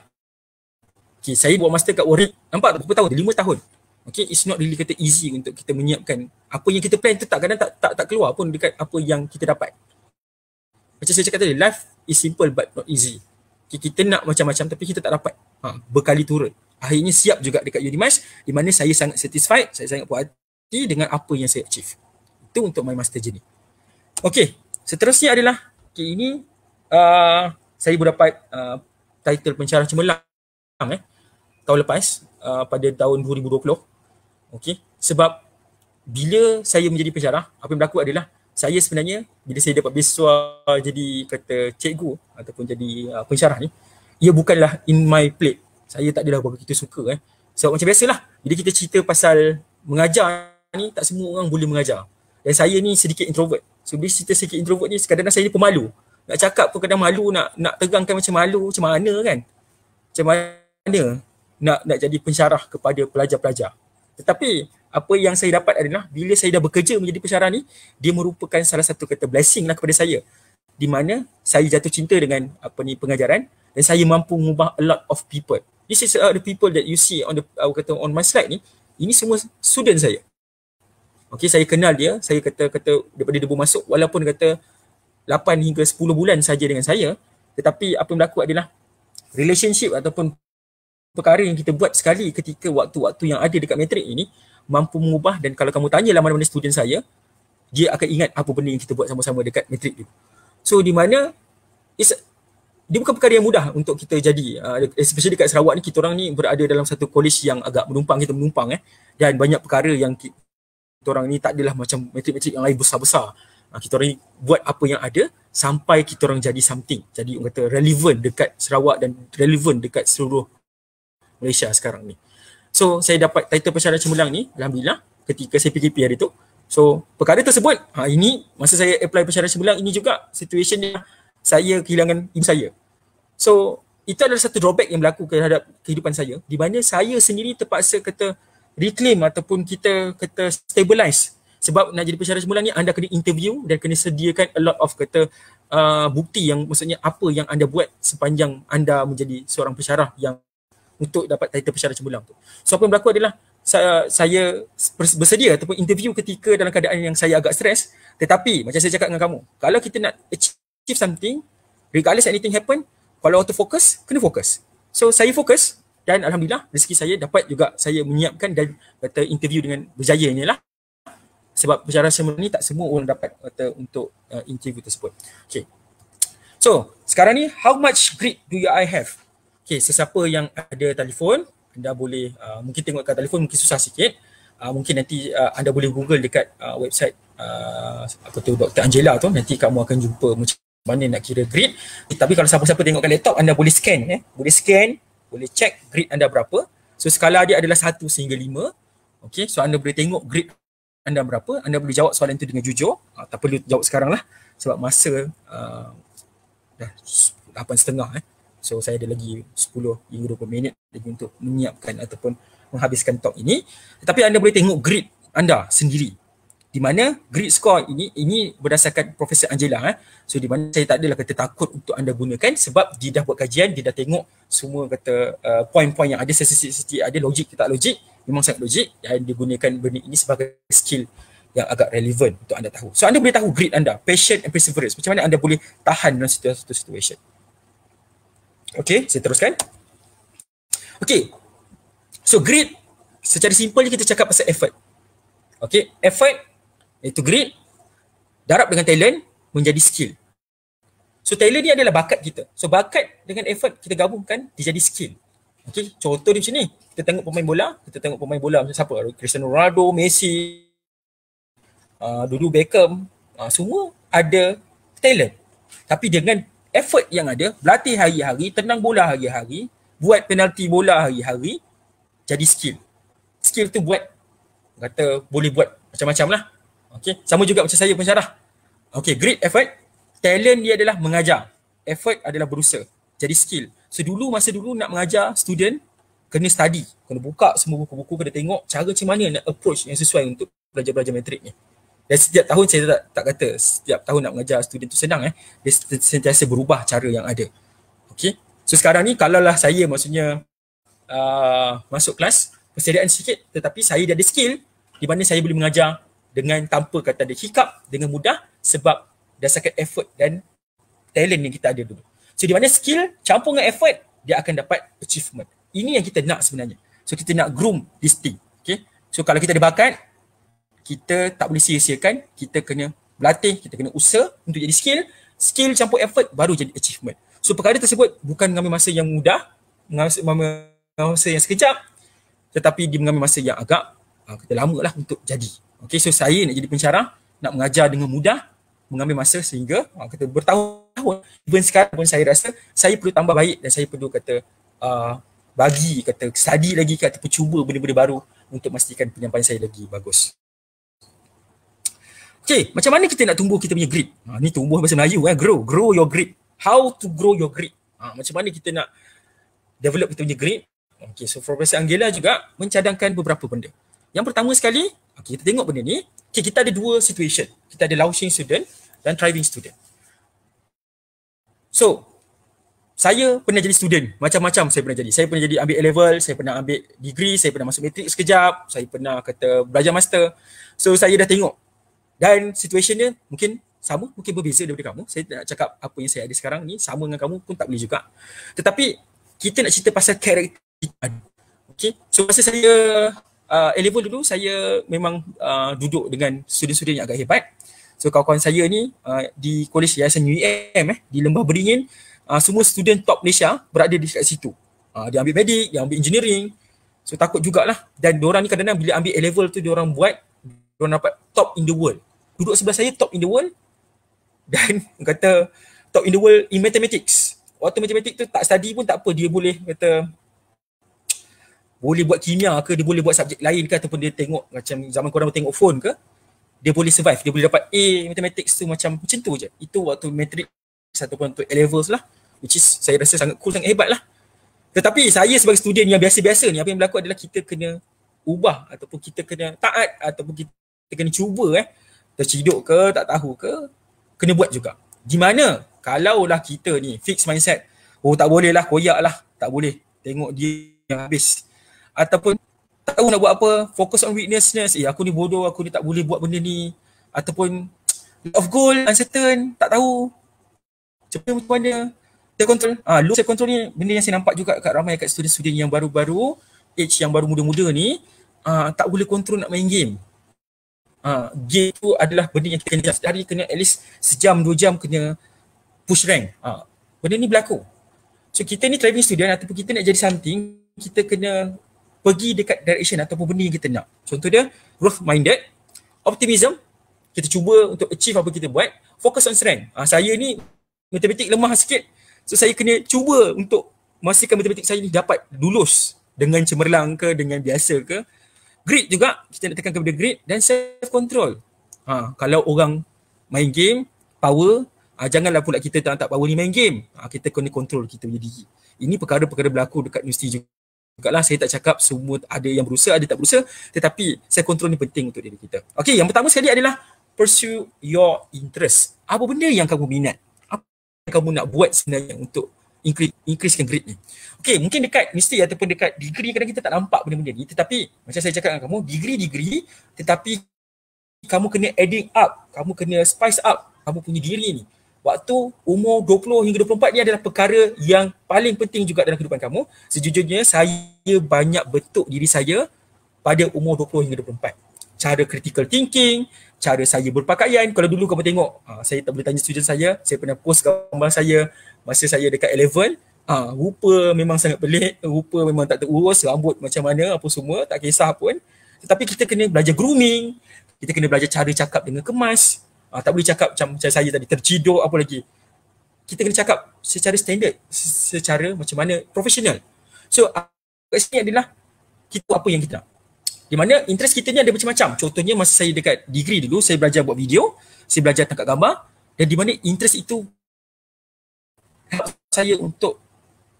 Okay, saya buat master kat Warwick, nampak berapa tahun? 5 tahun. Okay, it's not really kata easy untuk kita menyiapkan apa yang kita plan tu kadang tak keluar pun dekat apa yang kita dapat. Macam saya cakap tadi, life is simple but not easy. Okay, kita nak macam-macam tapi kita tak dapat. Berkali turut. Akhirnya siap juga dekat Unimas, di mana saya sangat satisfied, saya sangat puas hati dengan apa yang saya achieve. Itu untuk my master journey. Okay, seterusnya adalah ini saya berdapat title pensyarah cemerlang tahun lepas pada tahun 2020. Okey, sebab bila saya menjadi pensyarah, apa yang berlaku adalah saya sebenarnya bila saya dapat beasiswa jadi kata cikgu ataupun jadi pensyarah ni, ia bukanlah in my plate. Saya tak adalah begitu suka sebab macam biasalah bila kita cerita pasal mengajar ni, tak semua orang boleh mengajar. Dan saya ni sedikit introvert. So bila cerita sedikit introvert ni, kadang-kadang saya ni pemalu. Nak cakap pun kadang malu, nak terangkan macam malu, macam mana kan? Macam mana nak jadi pensyarah kepada pelajar-pelajar. Tetapi apa yang saya dapat adalah bila saya dah bekerja menjadi pensyarah ni, dia merupakan salah satu kata blessing lah kepada saya. Di mana saya jatuh cinta dengan pengajaran dan saya mampu mengubah a lot of people. This is the people that you see on on my slide ni. Ini semua student saya. Okey, saya kenal dia, saya kata daripada dia masuk walaupun kata 8 hingga 10 bulan saja dengan saya, tetapi apa yang berlaku adalah relationship ataupun perkara yang kita buat sekali ketika waktu-waktu yang ada dekat matrik ini mampu mengubah. Dan kalau kamu tanyalah mana-mana student saya, dia akan ingat apa benda yang kita buat sama-sama dekat matrik dulu. So di mana dia bukan perkara yang mudah untuk kita jadi, especially dekat Sarawak ni, kita orang ni berada dalam satu college yang agak menumpang dan banyak perkara yang kita orang ni tak adalah macam matrik-matrik yang lain besar-besar. Kita orang ni buat apa yang ada sampai kita orang jadi something, jadi orang kata relevant dekat Sarawak dan relevant dekat seluruh Malaysia sekarang ni. So saya dapat title pensyarah cemerlang ni alhamdulillah ketika saya PKP hari tu. So perkara tersebut, ini masa saya apply pensyarah cemerlang ini juga situationnya saya kehilangan ibu saya. So itu adalah satu drawback yang berlaku terhadap kehidupan saya, di mana saya sendiri terpaksa kata reclaim ataupun kita kata stabilize. Sebab nak jadi pensyarah cemerlang ni anda kena interview dan kena sediakan a lot of kata bukti yang maksudnya apa yang anda buat sepanjang anda menjadi seorang pensyarah yang untuk dapat title pensyarah cemerlang tu. So apa yang berlaku adalah saya bersedia ataupun interview ketika dalam keadaan yang saya agak stres, tetapi macam saya cakap dengan kamu, kalau kita nak achieve something, regardless anything happen, kalau auto fokus, kena fokus. So saya fokus dan alhamdulillah rezeki saya dapat juga saya menyiapkan dan kata interview dengan berjaya ni lah. Sebab pensyarah cemerlang ni tak semua orang dapat untuk interview tersebut. Okay. So, sekarang ni how much grade do I have? Okay, sesiapa yang ada telefon, anda boleh mungkin tengok kat telefon mungkin susah sikit. Mungkin nanti anda boleh google dekat website Dr. Angela tu, nanti kamu akan jumpa macam mana nak kira grade. Tapi kalau siapa-siapa tengok kat laptop, anda boleh scan. Boleh check grade anda berapa. So, skala dia adalah 1 sehingga 5. Okay, so anda boleh tengok grade anda berapa, anda boleh jawab soalan itu dengan jujur. Tak perlu jawab sekarang lah sebab masa dah 8.30 So saya ada lagi 10 hingga 20 minit lagi untuk menyiapkan ataupun menghabiskan talk ini. Tetapi anda boleh tengok grade anda sendiri. Di mana grade score ini berdasarkan Profesor Angela. So di mana saya tak adalah kata takut untuk anda gunakan sebab dia dah buat kajian, dia dah tengok semua kata poin-poin yang ada, statistik ada, logik ke tak logik, memang sangat logik, dan dia gunakan benda ini sebagai skill yang agak relevan untuk anda tahu. So anda boleh tahu grade anda, passion and perseverance, macam mana anda boleh tahan dalam satu situation. Okay, saya teruskan. Okay, so grade secara simple kita cakap pasal effort. Okay, effort iaitu grade darab dengan talent menjadi skill. So talent ni adalah bakat kita. So bakat dengan effort kita gabungkan dia jadi skill. Okay, contoh dia macam ni. Kita tengok pemain bola macam siapa? Cristiano Ronaldo, Messi, Dudu Beckham, semua ada talent. Tapi dengan effort yang ada, berlatih hari-hari, tenang bola hari-hari, buat penalti bola hari-hari, jadi skill. Skill tu kata boleh buat macam-macam lah. Okay, sama juga macam saya pensyarah. Okay, great effort. Talent dia adalah mengajar. Effort adalah berusaha. Jadi skill. So masa dulu nak mengajar student, kena study, kena buka semua buku-buku, kena tengok cara macam mana nak approach yang sesuai untuk belajar-belajar matrik ni. Dan setiap tahun saya tak kata setiap tahun nak mengajar student tu senang dia sentiasa berubah cara yang ada. Okay. So sekarang ni kalaulah saya maksudnya masuk kelas, persediaan sikit, tetapi saya dah ada skill di mana saya boleh mengajar dengan tanpa kata ada hiccup, dengan mudah sebab dasarkan effort dan talent yang kita ada dulu. So di mana skill campur dengan effort, dia akan dapat achievement. Ini yang kita nak sebenarnya. So kita nak groom this thing. Okay. So kalau kita ada bakat, kita tak boleh sia-siakan, kita kena berlatih, kita kena usaha untuk jadi skill. Skill campur effort baru jadi achievement. So perkara tersebut bukan mengambil masa yang mudah, mengambil masa yang sekejap, tetapi dia mengambil masa yang agak kita lama lah untuk jadi. Okay, so saya nak jadi pensyarah, nak mengajar dengan mudah, mengambil masa sehingga kita bertahun-tahun. Even sekarang pun saya rasa saya perlu tambah baik dan saya perlu kata study lagi, kata cuba benda-benda baru untuk memastikan penyampaian saya lagi bagus. Okay, macam mana kita nak tumbuh kita punya grit? Ni tumbuh bahasa Melayu, grow your grit. How to grow your grit? Macam mana kita nak develop kita punya grit? Okay, so Profesor Anggela juga mencadangkan beberapa benda. Yang pertama sekali, kita tengok benda ni. Okay, kita ada dua situation. Kita ada launching student dan thriving student. So, saya pernah jadi student. Macam-macam saya pernah jadi. Saya pernah jadi ambil A-level, saya pernah ambil degree, saya pernah masuk matrik sekejap, saya pernah kata belajar master. So, saya dah tengok. Dan situationnya mungkin sama, mungkin berbeza daripada kamu. Saya tak nak cakap apa yang saya ada sekarang ni sama dengan kamu pun tak boleh juga. Tetapi kita nak cerita pasal karakter. Okay, so masa saya A-level dulu, saya memang duduk dengan student-student yang agak hebat. So kawan-kawan saya ni di Kolej Yayasan UEM di Lembah Beringin, semua student top Malaysia berada di kat situ. Dia ambil medik, dia ambil engineering. So takut jugalah. Dan diorang ni kadang-kadang bila ambil A-level tu diorang dapat top in the world. Duduk sebelah saya top in the world dan kata top in the world in mathematics. Waktu matematik tu tak study pun tak apa, dia boleh kata boleh buat kimia ke, dia boleh buat subjek lain ke, ataupun dia tengok macam zaman korang tengok phone ke, dia boleh survive, dia boleh dapat A mathematics tu macam tu je. Itu waktu matric ataupun untuk A-levels lah, which is saya rasa sangat cool, sangat hebat lah. Tetapi saya sebagai student yang biasa-biasa ni, apa yang berlaku adalah kita kena ubah ataupun kita kena taat ataupun kita kena cuba terciduk ke, tak tahu ke, kena buat juga. Di mana kalaulah kita ni fix mindset, tak boleh lah, koyak lah, tak boleh tengok dia yang habis, ataupun tak tahu nak buat apa, fokus on weakness, aku ni bodoh, aku ni tak boleh buat benda ni, ataupun of goal, uncertain, tak tahu macam mana self-control. Low self-control ni benda yang saya nampak juga kat ramai kat student-student yang baru-baru, age yang baru muda-muda ni, tak boleh kontrol nak main game. Game tu adalah benda yang kita kena sehari kena at least sejam 2 jam kena push rank. Benda ni berlaku. So kita ni thriving student ataupun kita nak jadi something, kita kena pergi dekat direction ataupun benda yang kita nak. Contoh dia growth minded, optimism, kita cuba untuk achieve apa kita buat, focus on strength. Saya ni matematik lemah sikit, so saya kena cuba untuk memastikan matematik saya ni dapat lulus dengan cemerlang ke, dengan biasa ke. Grit juga, kita nak tekan kepada grit dan self control. Kalau orang main game, power, janganlah pula kita tak power ni main game. Kita kena control kita punya diri. Ini perkara-perkara berlaku dekat universiti juga lah. Saya tak cakap semua ada yang berusaha, ada tak berusaha, tetapi self control ni penting untuk diri kita. Okey, yang pertama sekali adalah pursue your interest. Apa benda yang kamu minat? Apa yang kamu nak buat sebenarnya untuk increasekan grit ni? Okey, mungkin dekat universiti ataupun dekat degree kadang kita tak nampak benda-benda ni, tetapi macam saya cakap dengan kamu, degree, tetapi kamu kena adding up, kamu kena spice up kamu punya diri ni. Waktu umur 20 hingga 24 ni adalah perkara yang paling penting juga dalam kehidupan kamu. Sejujurnya saya banyak bentuk diri saya pada umur 20 hingga 24. Cara critical thinking, cara saya berpakaian. Kalau dulu kamu tengok, saya tak boleh tanya student saya pernah post gambar saya masa saya dekat A-level. Rupa memang sangat pelik, rupa memang tak terurus, rambut macam mana, apa semua, tak kisah pun. Tetapi kita kena belajar grooming, kita kena belajar cara cakap dengan kemas. Tak boleh cakap macam saya tadi, terciduk apa lagi. Kita kena cakap secara standard, secara macam mana profesional. So, kat sini adalah kita apa yang kita nak. Di mana interest kita ni ada macam-macam. Contohnya masa saya dekat degree dulu, saya belajar buat video, saya belajar tangkap gambar, dan di mana interest itu help saya untuk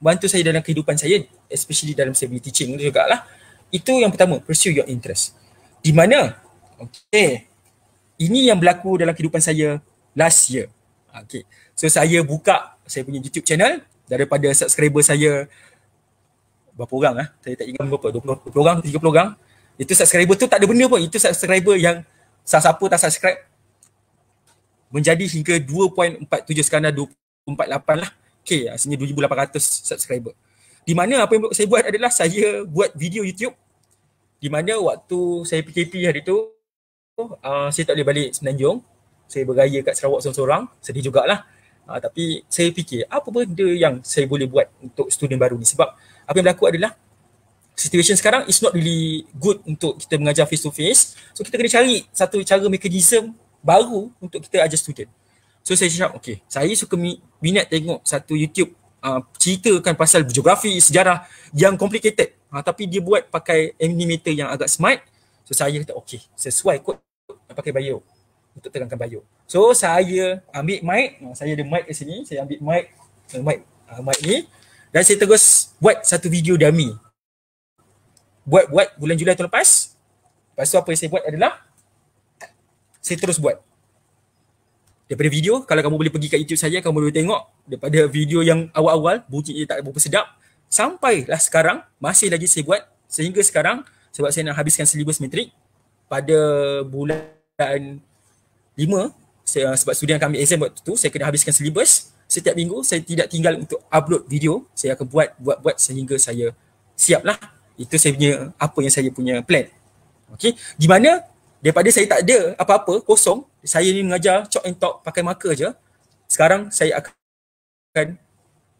bantu saya dalam kehidupan saya, especially dalam saya punya teaching jugalah. Itu yang pertama, pursue your interest. Di mana, okay, ini yang berlaku dalam kehidupan saya last year. Okay, so saya buka saya punya YouTube channel, daripada subscriber saya berapa orang saya tak ingat berapa, 20 orang, 30 orang. Itu subscriber tu tak ada benda pun, itu subscriber yang siapa tak subscribe menjadi hingga 2.47, sekarang dah 2.48 lah. Okay, asalnya 2,800 subscriber. Di mana apa yang saya buat adalah saya buat video YouTube. Di mana waktu saya PKP hari tu, saya tak boleh balik Semenanjung. Saya beraya kat Sarawak seorang-seorang, sedih jugalah. Tapi saya fikir apa benda yang saya boleh buat untuk student baru ni. Sebab apa yang berlaku adalah situation sekarang is not really good untuk kita mengajar face to face. So kita kena cari satu cara mekanisme baru untuk kita ajar student. So saya cakap, okay, saya suka minat tengok satu YouTube ceritakan pasal geografi, sejarah yang complicated, tapi dia buat pakai animator yang agak smart. So saya kata okay, sesuai kot pakai bio untuk terangkan bio. So saya ambil mic, saya ada mic kat sini, saya ambil mic ni dan saya terus buat satu video dummy. Buat bulan Julai tahun lepas. Lepas tu apa yang saya buat adalah saya terus buat. Daripada video, kalau kamu boleh pergi kat YouTube saya, kamu boleh tengok daripada video yang awal-awal, bunyi tak berapa sedap, sampailah sekarang, masih lagi saya buat sehingga sekarang sebab saya nak habiskan silibus metrik pada bulan 5, sebab student akan ambil exam waktu tu, saya kena habiskan silibus. Setiap minggu saya tidak tinggal untuk upload video, saya akan buat sehingga saya siap lah. Itu saya punya, apa yang saya punya plan. Okay, di mana daripada saya tak ada apa-apa, kosong, saya ni mengajar chalk and talk pakai marker je. Sekarang saya akan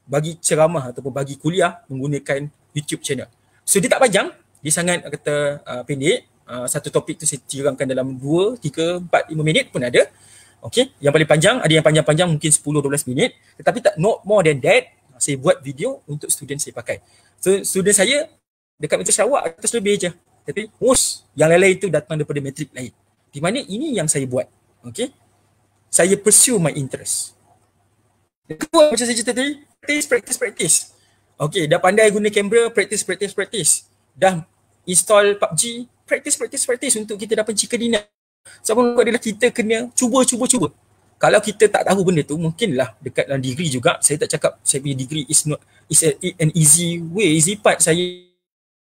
bagi ceramah ataupun bagi kuliah menggunakan YouTube channel. So dia tak panjang, dia sangat kata pendek. Satu topik tu saya tirangkan dalam 2, 3, 4, 5 minit pun ada. Okay, yang paling panjang, ada yang panjang-panjang mungkin 10-12 minit. Tetapi tak not more than that, saya buat video untuk student saya pakai. So student saya dekat Metro Sarawak atas lebih je. Tapi most yang lain-lain itu datang daripada metrik lain. Di mana ini yang saya buat. Okay, saya pursue my interest. Kedua, macam saya cerita tadi, practice. Okay, dah pandai guna kamera, practice. Dah install PUBG, practice untuk kita dapat chicken dinner. Sebab adalah kita kena cuba. Kalau kita tak tahu benda tu, mungkinlah dekat dalam degree juga, saya tak cakap saya punya degree is an easy way, easy part. Saya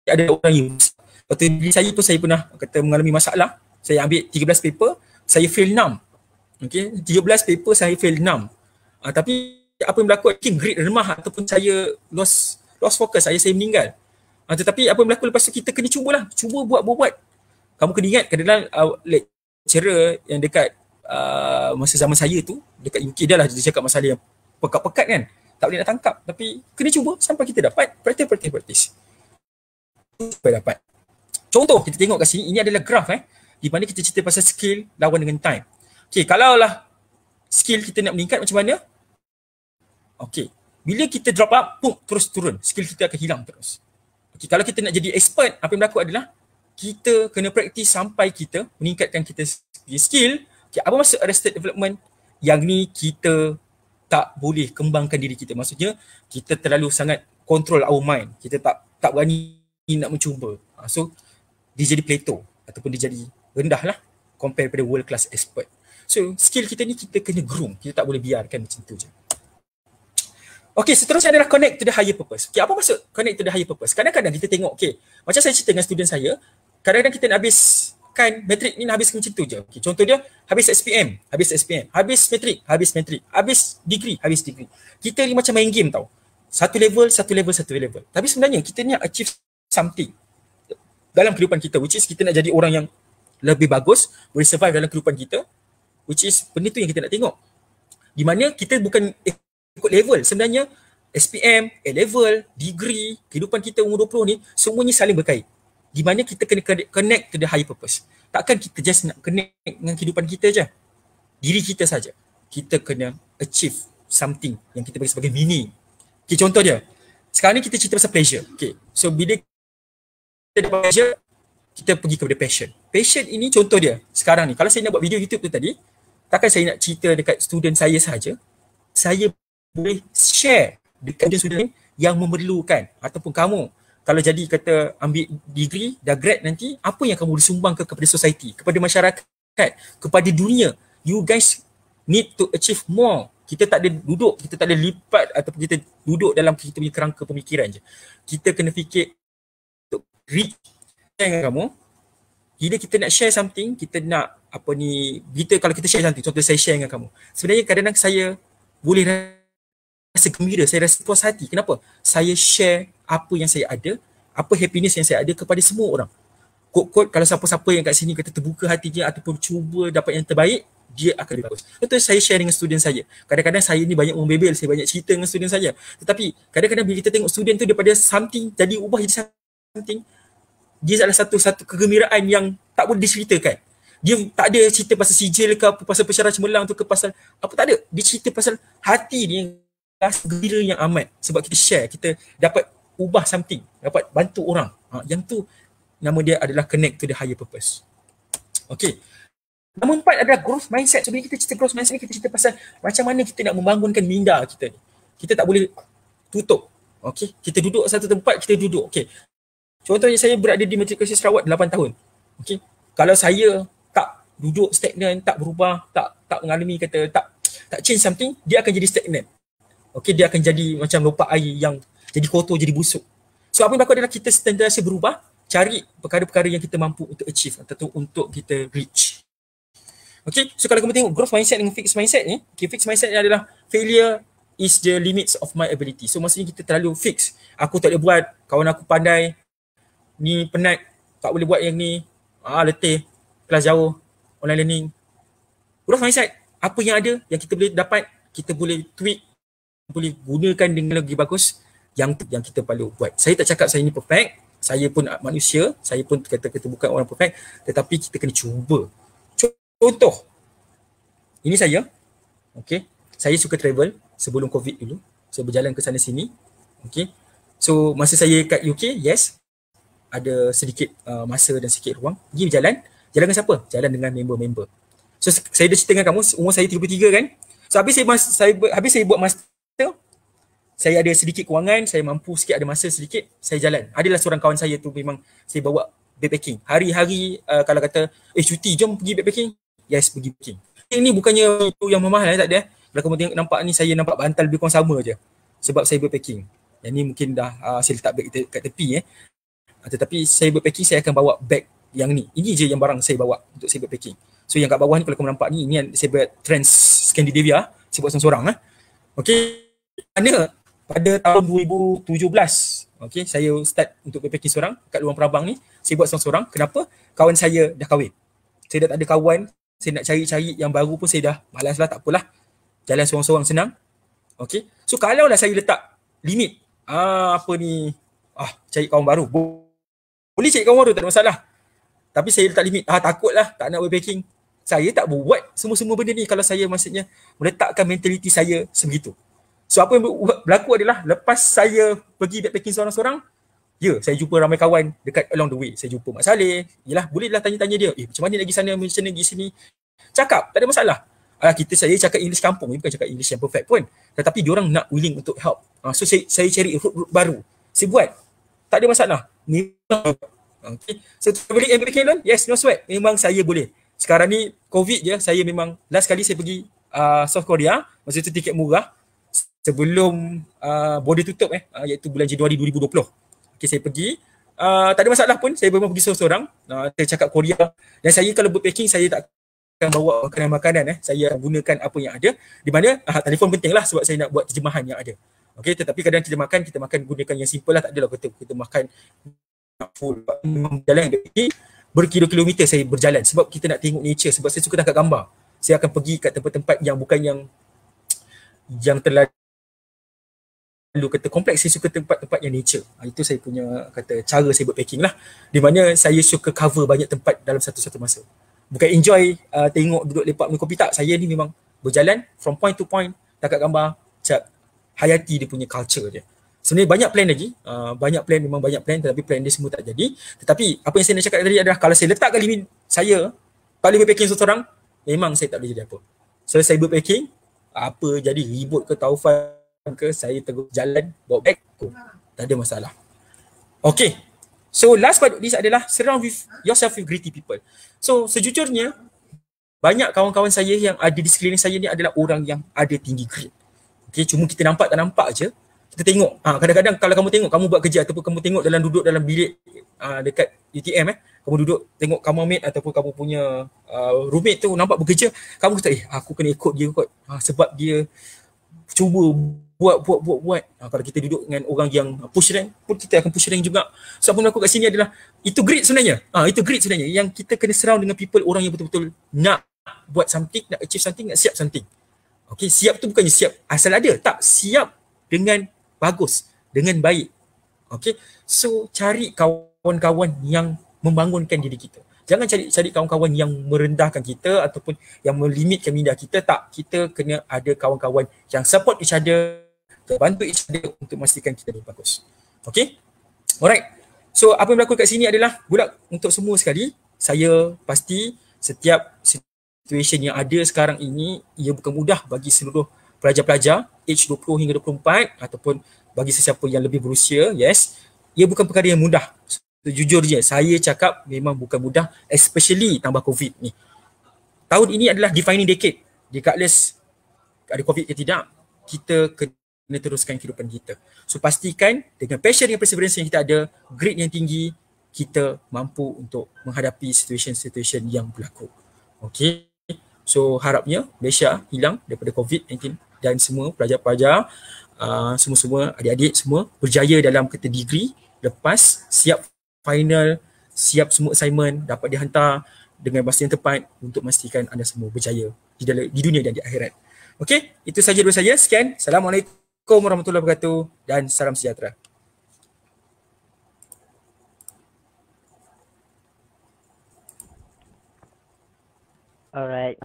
ada orang yang waktu degree saya pun saya pernah kata mengalami masalah. Saya ambil 13 paper, saya fail 6. Okay, 13 paper saya fail 6. Tapi apa yang berlaku, mungkin grade remah ataupun saya lost focus, saya meninggal. Tetapi apa yang berlaku lepas tu, kita kena cuba buat. Kamu kena ingat kadang-kadang lecturer yang dekat masa zaman saya tu, dekat UK dah lah dia cakap masalah yang pekat-pekat kan, tak boleh nak tangkap. Tapi kena cuba sampai kita dapat, practice. Sampai dapat. Contoh kita tengok kat sini, ini adalah graf di mana kita cerita pasal skill lawan dengan time. Okay, kalaulah skill kita nak meningkat macam mana? Okay, bila kita drop up, terus turun, skill kita akan hilang terus. Okay, kalau kita nak jadi expert, apa yang berlaku adalah kita kena praktis sampai kita meningkatkan kita punya skill. Okay, apa maksud arrested development? Yang ni kita tak boleh kembangkan diri kita. Maksudnya kita terlalu sangat control our mind. Kita tak berani nak mencuba. So dia jadi plateau ataupun dia jadi rendah lah compare pada world class expert. So skill kita ni kita kena groom. Kita tak boleh biarkan macam tu je. Okay, seterusnya adalah connect to the higher purpose. Okay, apa maksud connect to the higher purpose? Kadang-kadang kita tengok, okay, macam saya cerita dengan student saya, kadang-kadang kita nak habiskan metrik ni, nak habiskan macam tu je. Okay, contoh dia, habis SPM, habis metrik, habis degree. Kita ni macam main game tau. Satu level. Tapi sebenarnya kita ni nak achieve something dalam kehidupan kita, which is kita nak jadi orang yang lebih bagus, boleh survive dalam kehidupan kita, which is benda tu yang kita nak tengok. Di mana kita bukan ikut level. Sebenarnya SPM, A-level, degree, kehidupan kita umur 20 ni semuanya saling berkait. Di mana kita kena connect to the higher purpose. Takkan kita just nak connect dengan kehidupan kita je, diri kita saja. Kita kena achieve something yang kita bagi sebagai meaning. Okay, contoh dia, sekarang ni kita cerita pasal pleasure. Okay, so bila kita dapat pleasure, kita pergi kepada passion. Passion ini contoh dia, sekarang ni kalau saya nak buat video YouTube tu tadi, takkan saya nak cerita dekat student saya sahaja. Saya boleh share dekat student yang memerlukan, ataupun kamu kalau jadi kata ambil degree, dah grad nanti, apa yang kamu boleh sumbangkan kepada society, kepada masyarakat, kepada dunia. You guys need to achieve more. Kita tak ada duduk, kita tak ada lipat ataupun kita duduk dalam kita punya kerangka pemikiran je. Kita kena fikir untuk reach dengan kamu. Bila kita nak share something, kita nak kalau kita share something, contoh saya share dengan kamu. Sebenarnya kadang-kadang saya boleh rasa gembira, saya rasa puas hati. Kenapa? Saya share apa yang saya ada, apa happiness yang saya ada kepada semua orang. Kod-kod kalau siapa-siapa yang kat sini kata terbuka hatinya ataupun cuba dapat yang terbaik, dia akan lebih bagus. Contoh saya share dengan student saya. Kadang-kadang saya ni banyak membebel, saya banyak cerita dengan student saya. Tetapi kadang-kadang bila kita tengok student tu daripada something jadi ubah jadi something, dia adalah satu kegembiraan yang tak boleh diceritakan. Dia tak ada cerita pasal sijil ke apa, pasal pesara cemerlang tu ke pasal apa, tak ada. Dia cerita pasal hati dia yang rasa gembira yang amat. Sebab kita share, kita dapat ubah something, dapat bantu orang. Yang tu nama dia adalah connect to the higher purpose. Okay. Nombor 4 adalah growth mindset. So bila kita cerita growth mindset ni, kita cerita pasal macam mana kita nak membangunkan minda kita ni. Kita tak boleh tutup. Okay. Kita duduk satu tempat, kita duduk. Okay. Contohnya saya berada di Matrikulasi Sarawak 8 tahun. Okay. Kalau saya tak duduk stagnan, tak berubah, tak mengalami tak change something, dia akan jadi stagnan. Okay, dia akan jadi macam lopak air yang jadi kotor, jadi busuk. So apa yang berlaku adalah kita sentiasa berubah, cari perkara-perkara yang kita mampu untuk achieve atau untuk kita reach. Okay, so kalau kamu tengok growth mindset dengan fixed mindset ni, okay, fixed mindset ni adalah failure is the limits of my ability. So maksudnya kita terlalu fix. Aku tak boleh buat, kawan aku pandai, ni penat, tak boleh buat yang ni, letih, kelas jauh, online learning. Growth mindset, apa yang ada, yang kita boleh dapat, kita boleh tweak, boleh gunakan dengan lebih bagus, yang kita perlu buat. Saya tak cakap saya ni perfect, saya pun manusia, saya pun kata bukan orang perfect, tetapi kita kena cuba. Contoh, ini saya, okay, saya suka travel sebelum COVID dulu, saya berjalan ke sana sini, okay. So masa saya kat UK, yes, ada sedikit masa dan sedikit ruang, pergi jalan dengan siapa? Jalan dengan member-member. So saya dah cerita dengan kamu, umur saya 33 kan. So habis saya buat master, saya ada sedikit kewangan, saya mampu sikit ada masa sedikit, saya jalan. Adalah seorang kawan saya tu memang saya bawa backpacking. Hari-hari kalau kata, cuti jom pergi backpacking. Yes, pergi backpacking. Ini bukannya itu yang mahal, tak ada. Kalau kamu tengok nampak ni, saya nampak bantal lebih kurang sama je. Sebab saya backpacking. Yang ni mungkin dah saya letak bag kat tepi. Tetapi saya backpacking, saya akan bawa bag yang ni. Ini je yang barang saya bawa untuk saya backpacking. So yang kat bawah ni kalau kamu nampak ni, ini saya buat Trans Scandinavia. Saya buat seorang-seorang. Okay. Mana pada tahun 2017, okay, saya start untuk backpacking seorang kat Luang Prabang ni. Saya buat seorang-seorang. Kenapa? Kawan saya dah kahwin. Saya dah tak ada kawan. Saya nak cari-cari yang baru pun saya dah malas lah, tak apalah. Jalan seorang-seorang senang. Okay. So kalau lah saya letak limit, cari kawan baru. Boleh cari kawan baru, tak ada masalah. Tapi saya letak limit, takutlah, tak nak backpacking. Saya tak buat semua-semua benda ni kalau saya maksudnya meletakkan mentaliti saya sebegitu. So apa yang berlaku adalah lepas saya pergi backpacking seorang-seorang, saya jumpa ramai kawan dekat along the way. Saya jumpa Mak Saleh, bolehlah tanya-tanya dia, macam mana lagi sana, macam mana lagi sini. Cakap, tak ada masalah. Saya cakap English kampung, bukan cakap English yang perfect pun. Tetapi diorang nak willing untuk help. So saya cari route baru. Saya buat. Tak ada masalah. Okay. So travelling and backpacking alone, yes, no sweat. Memang saya boleh. Sekarang ni COVID je, saya memang last kali saya pergi South Korea, masa tu tiket murah sebelum border tutup iaitu bulan Januari 2020. Okay, saya pergi, tak ada masalah pun, saya memang pergi seorang-seorang. Saya cakap Korea, dan saya kalau backpacking saya tak akan bawa makanan-makanan. Saya akan gunakan apa yang ada, di mana telefon penting lah sebab saya nak buat terjemahan yang ada. Okay, tetapi kadang kita makan gunakan yang simple lah, tak adalah kita makan full. Jalan berkilo-kilometer saya berjalan sebab kita nak tengok nature, sebab saya suka tangkap gambar. Saya akan pergi kat tempat-tempat yang bukan yang terlalu kata kompleks, saya suka tempat-tempat yang nature. Itu saya punya kata cara saya buat packing lah, di mana saya suka cover banyak tempat dalam satu-satu masa. Bukan enjoy tengok duduk lepak minum kopi, tak. Saya ni memang berjalan from point to point, tangkap gambar, hayati dia punya culture dia. Sebenarnya banyak plan lagi, memang banyak plan, tetapi plan dia semua tak jadi. Tetapi apa yang saya nak cakap tadi adalah kalau saya letakkan limit saya, tak boleh backpacking seorang, memang saya tak boleh jadi apa. So saya backpacking, apa jadi ribut ke taufan ke, saya terus jalan, bawa beg, Tak ada masalah. Okay. So last but not least adalah surround with yourself with gritty people. So sejujurnya banyak kawan-kawan saya yang ada di sekeliling saya ni adalah orang yang ada tinggi grit. Okay, cuma kita nampak tak nampak je. Kita tengok, kadang-kadang kalau kamu tengok kamu buat kerja ataupun kamu tengok duduk dalam bilik dekat UTM kamu duduk tengok kamu mate ataupun kamu punya roommate tu nampak bekerja, kamu kata aku kena ikut dia kot sebab dia cuba buat. Kalau kita duduk dengan orang yang push rank pun kita akan push rank juga. So apa yang aku kat sini adalah itu grit sebenarnya. Itu grit sebenarnya yang kita kena surround dengan people, orang yang betul-betul nak buat something, nak achieve something, nak siap something. Okay, siap tu bukannya siap asal ada, tak, siap dengan bagus, dengan baik. Okay, so cari kawan-kawan yang membangunkan diri kita. Jangan cari kawan-kawan yang merendahkan kita ataupun yang melimitkan minda kita. Tak, kita kena ada kawan-kawan yang support each other, bantu each other untuk memastikan kita ni bagus. Okay, alright. So apa yang berlaku kat sini adalah budak untuk semua sekali. Saya pasti setiap situation yang ada sekarang ini, ia bukan mudah bagi seluruh pelajar-pelajar age 20 hingga 24 ataupun bagi sesiapa yang lebih berusia. Yes, ia bukan perkara yang mudah. Sejujurnya saya cakap memang bukan mudah, especially tambah COVID ni. Tahun ini adalah defining decade. Regardless ada COVID ke tidak, kita kena teruskan kehidupan kita. So pastikan dengan passion dan perseverance yang kita ada, grit yang tinggi, kita mampu untuk menghadapi situation-situation yang berlaku. Okay, so harapnya Malaysia hilang daripada COVID-19 dan semua pelajar-pelajar, semua-semua adik-adik semua berjaya dalam kata degree, lepas siap final, siap semua assignment dapat dihantar dengan masa yang tepat untuk memastikan anda semua berjaya di dunia dan di akhirat. Okey, itu saja daripada saya. Sekian. Assalamualaikum warahmatullahi wabarakatuh dan salam sejahtera. Alright,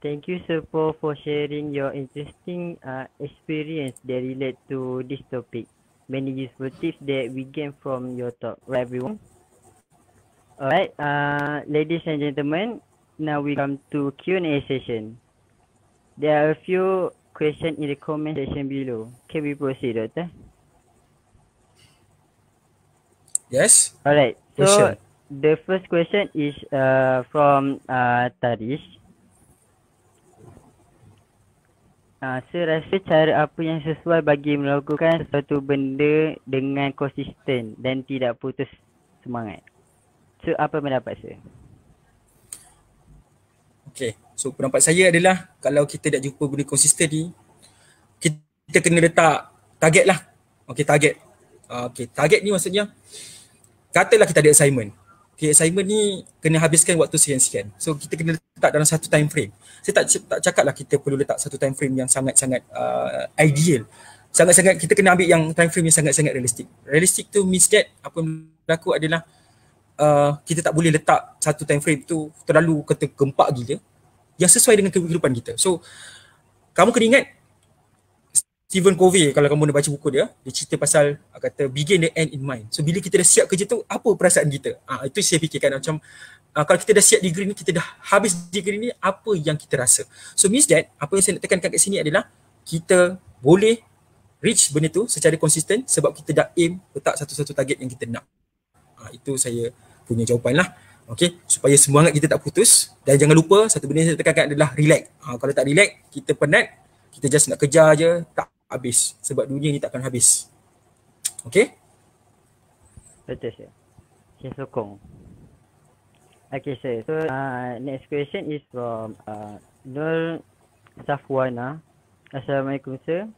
thank you Serpo for sharing your interesting experience that relate to this topic. Many useful tips that we gain from your talk, right everyone? Alright, ladies and gentlemen, now we come to Q&A session. There are a few questions in the comment section below. Can we proceed, Doctor? Yes. Alright, so Question. the first question is from Tarish. Saya rasa cara apa yang sesuai bagi melakukan sesuatu benda dengan konsisten dan tidak putus semangat. So apa pendapat saya? Okay, so pendapat saya adalah kalau kita nak jumpa benda konsisten ni, kita kena letak target lah. Okay, target. Okay, target ni maksudnya katalah kita ada assignment. Okay, assignment ni kena habiskan waktu sekian-sekian. So kita kena letak dalam satu time frame. Saya tak cakap lah kita perlu letak satu time frame yang sangat-sangat ideal. Sangat-sangat kita kena ambil yang time frame yang sangat-sangat realistik. Realistik tu means that apa yang berlaku adalah kita tak boleh letak satu time frame tu terlalu gempak gila yang sesuai dengan kehidupan kita. So kamu kena ingat Stephen Covey, kalau kamu dah baca buku dia cerita pasal kata begin the end in mind. So bila kita dah siap kerja tu, apa perasaan kita? Itu saya fikirkan macam kalau kita dah siap degree ni, kita dah habis degree ni, apa yang kita rasa. So means that apa yang saya nak tekankan kat sini adalah kita boleh reach benda tu secara konsisten sebab kita dah aim letak satu-satu target yang kita nak. Itu saya punya jawapan lah. Okay, supaya semangat kita tak putus. Dan jangan lupa satu benda yang saya tekankan adalah relax. Kalau tak relax, kita penat, kita just nak kejar je, tak habis. Sebab dunia ni takkan habis. Okay? Betul sir. Saya sokong. Okay sir. So next question is from Nur Safwana. Assalamualaikum sir.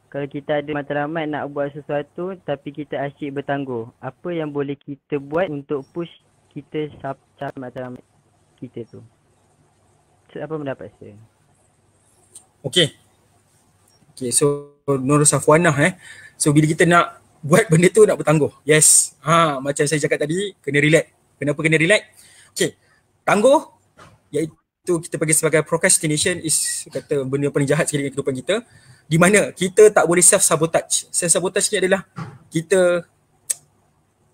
Kalau kita ada matlamat nak buat sesuatu tapi kita asyik bertangguh, apa yang boleh kita buat untuk push kita capai matlamat kita tu? So, apa pendapat saya? Okay, so Nur Safwanah So bila kita nak buat benda tu nak bertangguh. Yes. Macam saya cakap tadi, kena relax. Kenapa kena relax? Okay, tangguh iaitu kita panggil sebagai procrastination is kata benda paling jahat sekali dalam kehidupan kita, di mana kita tak boleh self-sabotage. Self-sabotage ni adalah kita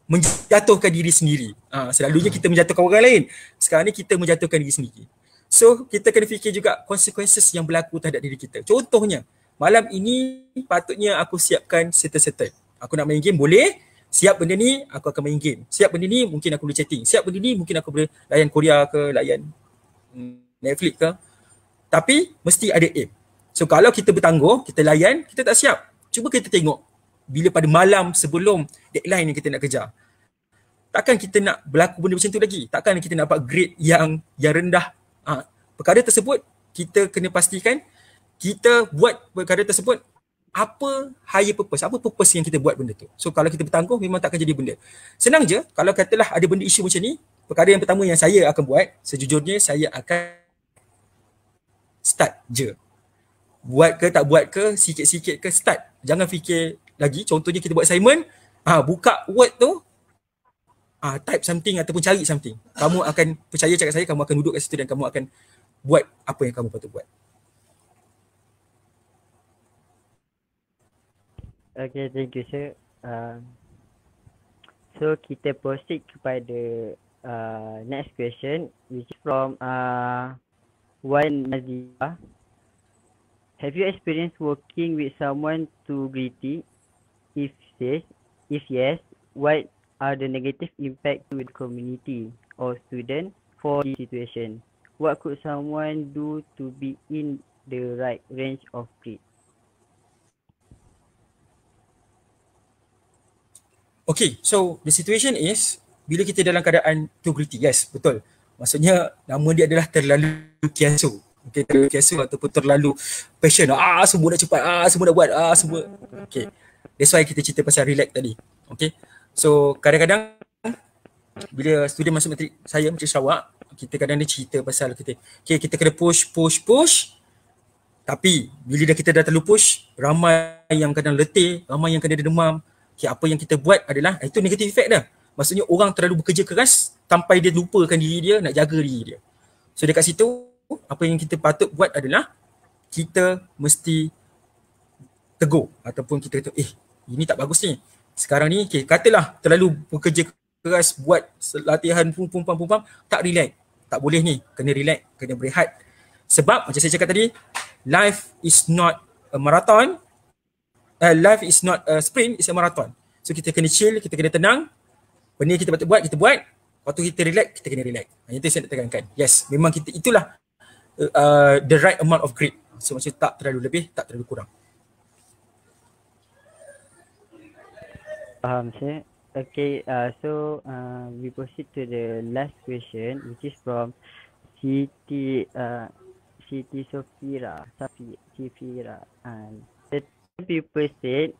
menjatuhkan diri sendiri. Selalunya kita menjatuhkan orang lain. Sekarang ni kita menjatuhkan diri sendiri. So kita kena fikir juga consequences yang berlaku terhadap diri kita. Contohnya, malam ini patutnya aku siapkan certain. Aku nak main game, boleh. Siap benda ni, aku akan main game. Siap benda ni, mungkin aku boleh chatting. Siap benda ni, mungkin aku boleh layan Korea ke, layan Netflix ke. Tapi mesti ada aim. So kalau kita bertangguh, kita layan, kita tak siap. Cuba kita tengok bila pada malam sebelum deadline yang kita nak kejar. Takkan kita nak berlaku benda macam tu lagi. Takkan kita nak dapat grade yang rendah. Perkara tersebut kita kena pastikan kita buat perkara tersebut apa higher purpose, apa purpose yang kita buat benda tu. So kalau kita bertangguh memang takkan jadi benda. Senang je kalau katalah ada benda isu macam ni, perkara yang pertama yang saya akan buat, sejujurnya saya akan start je. Buat ke tak buat ke, sikit-sikit ke, start. Jangan fikir lagi. Contohnya kita buat assignment, buka Word tu, type something ataupun cari something. Kamu akan percaya cakap saya, kamu akan duduk kat situ dan kamu akan buat apa yang kamu patut buat. Okay, thank you sir. So kita proceed kepada next question, which is from Wan Nazira. Have you experienced working with someone too greedy? If yes, what are the negative impact to the community or student for this situation? What could someone do to be in the right range of greed? Okay, so the situation is bila kita dalam keadaan too greedy, yes, betul. Maksudnya nama dia adalah terlalu kiasu. Okay, terlalu kiasu ataupun terlalu passion. Semua nak cepat, semua nak buat, semua. Okay, that's why kita cerita pasal relax tadi. Okay, so kadang-kadang bila student masuk matrik saya, Matrik Sarawak, kita kadang dia cerita pasal kita kena push. Tapi bila kita dah terlalu push, ramai yang kadang letih, ramai yang kadang dia demam. Okay, apa yang kita buat adalah, itu negative effect dah. Maksudnya orang terlalu bekerja keras sampai dia lupakan diri dia, nak jaga diri dia. So dekat situ, apa yang kita patut buat adalah kita mesti tegur ataupun kita kata, ini tak bagus ni. Sekarang ni, katalah terlalu bekerja keras buat latihan pum, tak relax. Tak boleh ni, kena relax, kena berehat. Sebab macam saya cakap tadi, life is not a marathon. Life is not a sprint, it's a marathon. So kita kena chill, kita kena tenang. Benda kita patut buat, kita buat. Lepas tu kita relax, kita kena relax. Itu saya nak tekankan. Yes, memang kita itulah the right amount of greed. So macam tak terlalu lebih, tak terlalu kurang. Faham saya. Okay, so we proceed to the last question, which is from Siti Safira. And people said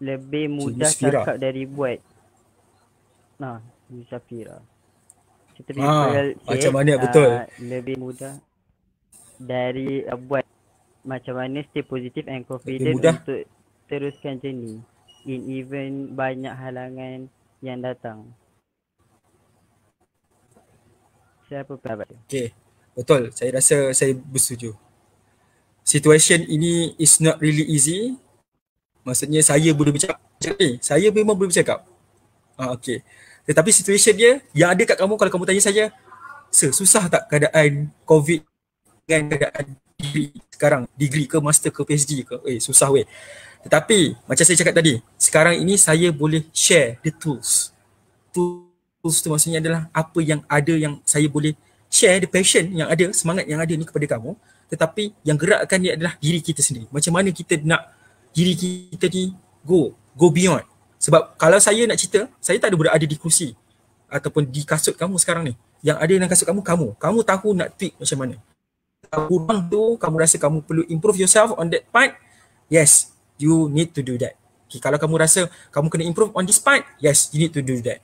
lebih mudah cakap dari buat. Safira. People said macam mana betul? Lebih mudah dari buat. Macam mana stay positive and confident untuk teruskan journey in even banyak halangan yang datang. Siapa pendapat? Okay, betul. Saya rasa saya bersetuju. Situation ini is not really easy. Maksudnya saya boleh bercakap, saya memang boleh bercakap. Okay. Tetapi situation dia, yang ada kat kamu, kalau kamu tanya saya, susah tak keadaan COVID dengan keadaan degree sekarang? Degree ke, master ke, PhD ke? Susah weh. Tetapi macam saya cakap tadi, sekarang ini saya boleh share the tools. Tools tu maksudnya adalah apa yang ada yang saya boleh share, the passion yang ada, semangat yang ada ni kepada kamu. Tetapi yang gerakkan dia adalah diri kita sendiri. Macam mana kita nak diri kita ni go beyond. Sebab kalau saya nak cerita, saya tak ada berada di kursi ataupun di kasut kamu sekarang ni. Yang ada dalam kasut kamu tahu nak tweak macam mana. Kurang tu, kamu rasa kamu perlu improve yourself on that part, yes, you need to do that. Okay, kalau kamu rasa kamu kena improve on this part, yes, you need to do that.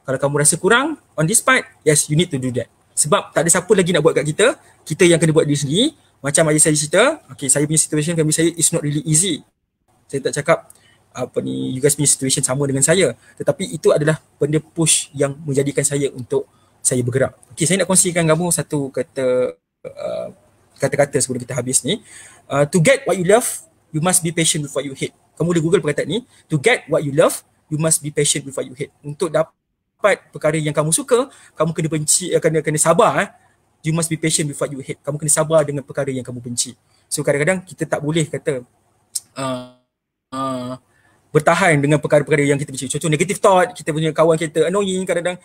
Kalau kamu rasa kurang on this part, yes, you need to do that. Sebab tak ada siapa lagi nak buat kat kita yang kena buat diri sendiri. Macam ayah saya cerita, okay, saya punya situation family saya is not really easy. Saya tak cakap you guys punya situation sama dengan saya. Tetapi itu adalah benda push yang menjadikan saya untuk saya bergerak. Okay, saya nak kongsikan kamu satu kata-kata sebelum kita habis ni. To get what you love, you must be patient with what you hate. Kamu boleh Google perkataan ni. To get what you love, you must be patient with what you hate. Untuk dapat perkara yang kamu suka, kamu kena sabar. You must be patient with what you hate. Kamu kena sabar dengan perkara yang kamu benci. So kadang-kadang kita tak boleh kata bertahan dengan perkara-perkara yang kita benci. Contoh negative thought, kita punya kawan kita annoying, kadang-kadang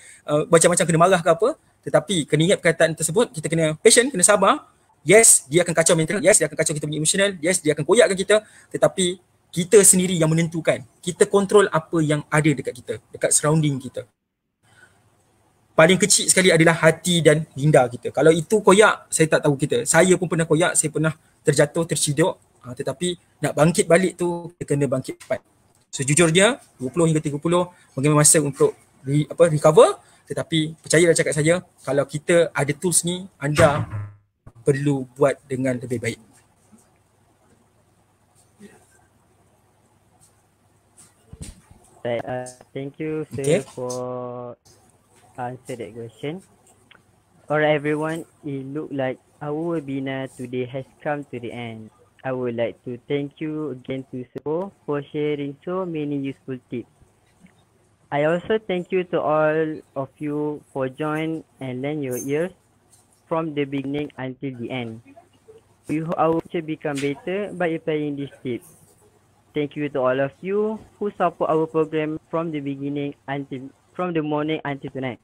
macam-macam kena marah ke apa, tetapi kena ingat perkataan tersebut, kita kena patient, kena sabar. Yes, dia akan kacau mental, yes, dia akan kacau kita punya emotional, yes, dia akan koyakkan kita, tetapi kita sendiri yang menentukan. Kita kontrol apa yang ada dekat kita, dekat surrounding kita. Paling kecil sekali adalah hati dan minda kita. Kalau itu koyak, saya tak tahu kita. Saya pun pernah koyak, saya pernah terjatuh, terciduk, tetapi nak bangkit balik tu, kita kena bangkit cepat. Sejujurnya 20 hingga 30 mengambil masa untuk recover, tetapi percayalah cakap saya, kalau kita ada tools ni, anda perlu buat dengan lebih baik. Thank you sir for answer that question. Alright everyone, it look like our webinar today has come to the end. I would like to thank you again to Sir for sharing so many useful tips. I also thank you to all of you for joining and lend your ears from the beginning until the end. We hope our future become better by applying these tips. Thank you to all of you who support our program from the beginning until from the morning until tonight.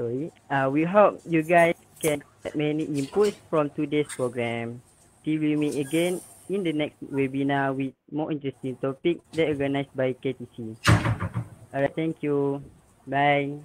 We hope you guys can get many inputs from today's program. Till we meet again in the next webinar with more interesting topic that organized by KTC. Alright, thank you. Bye.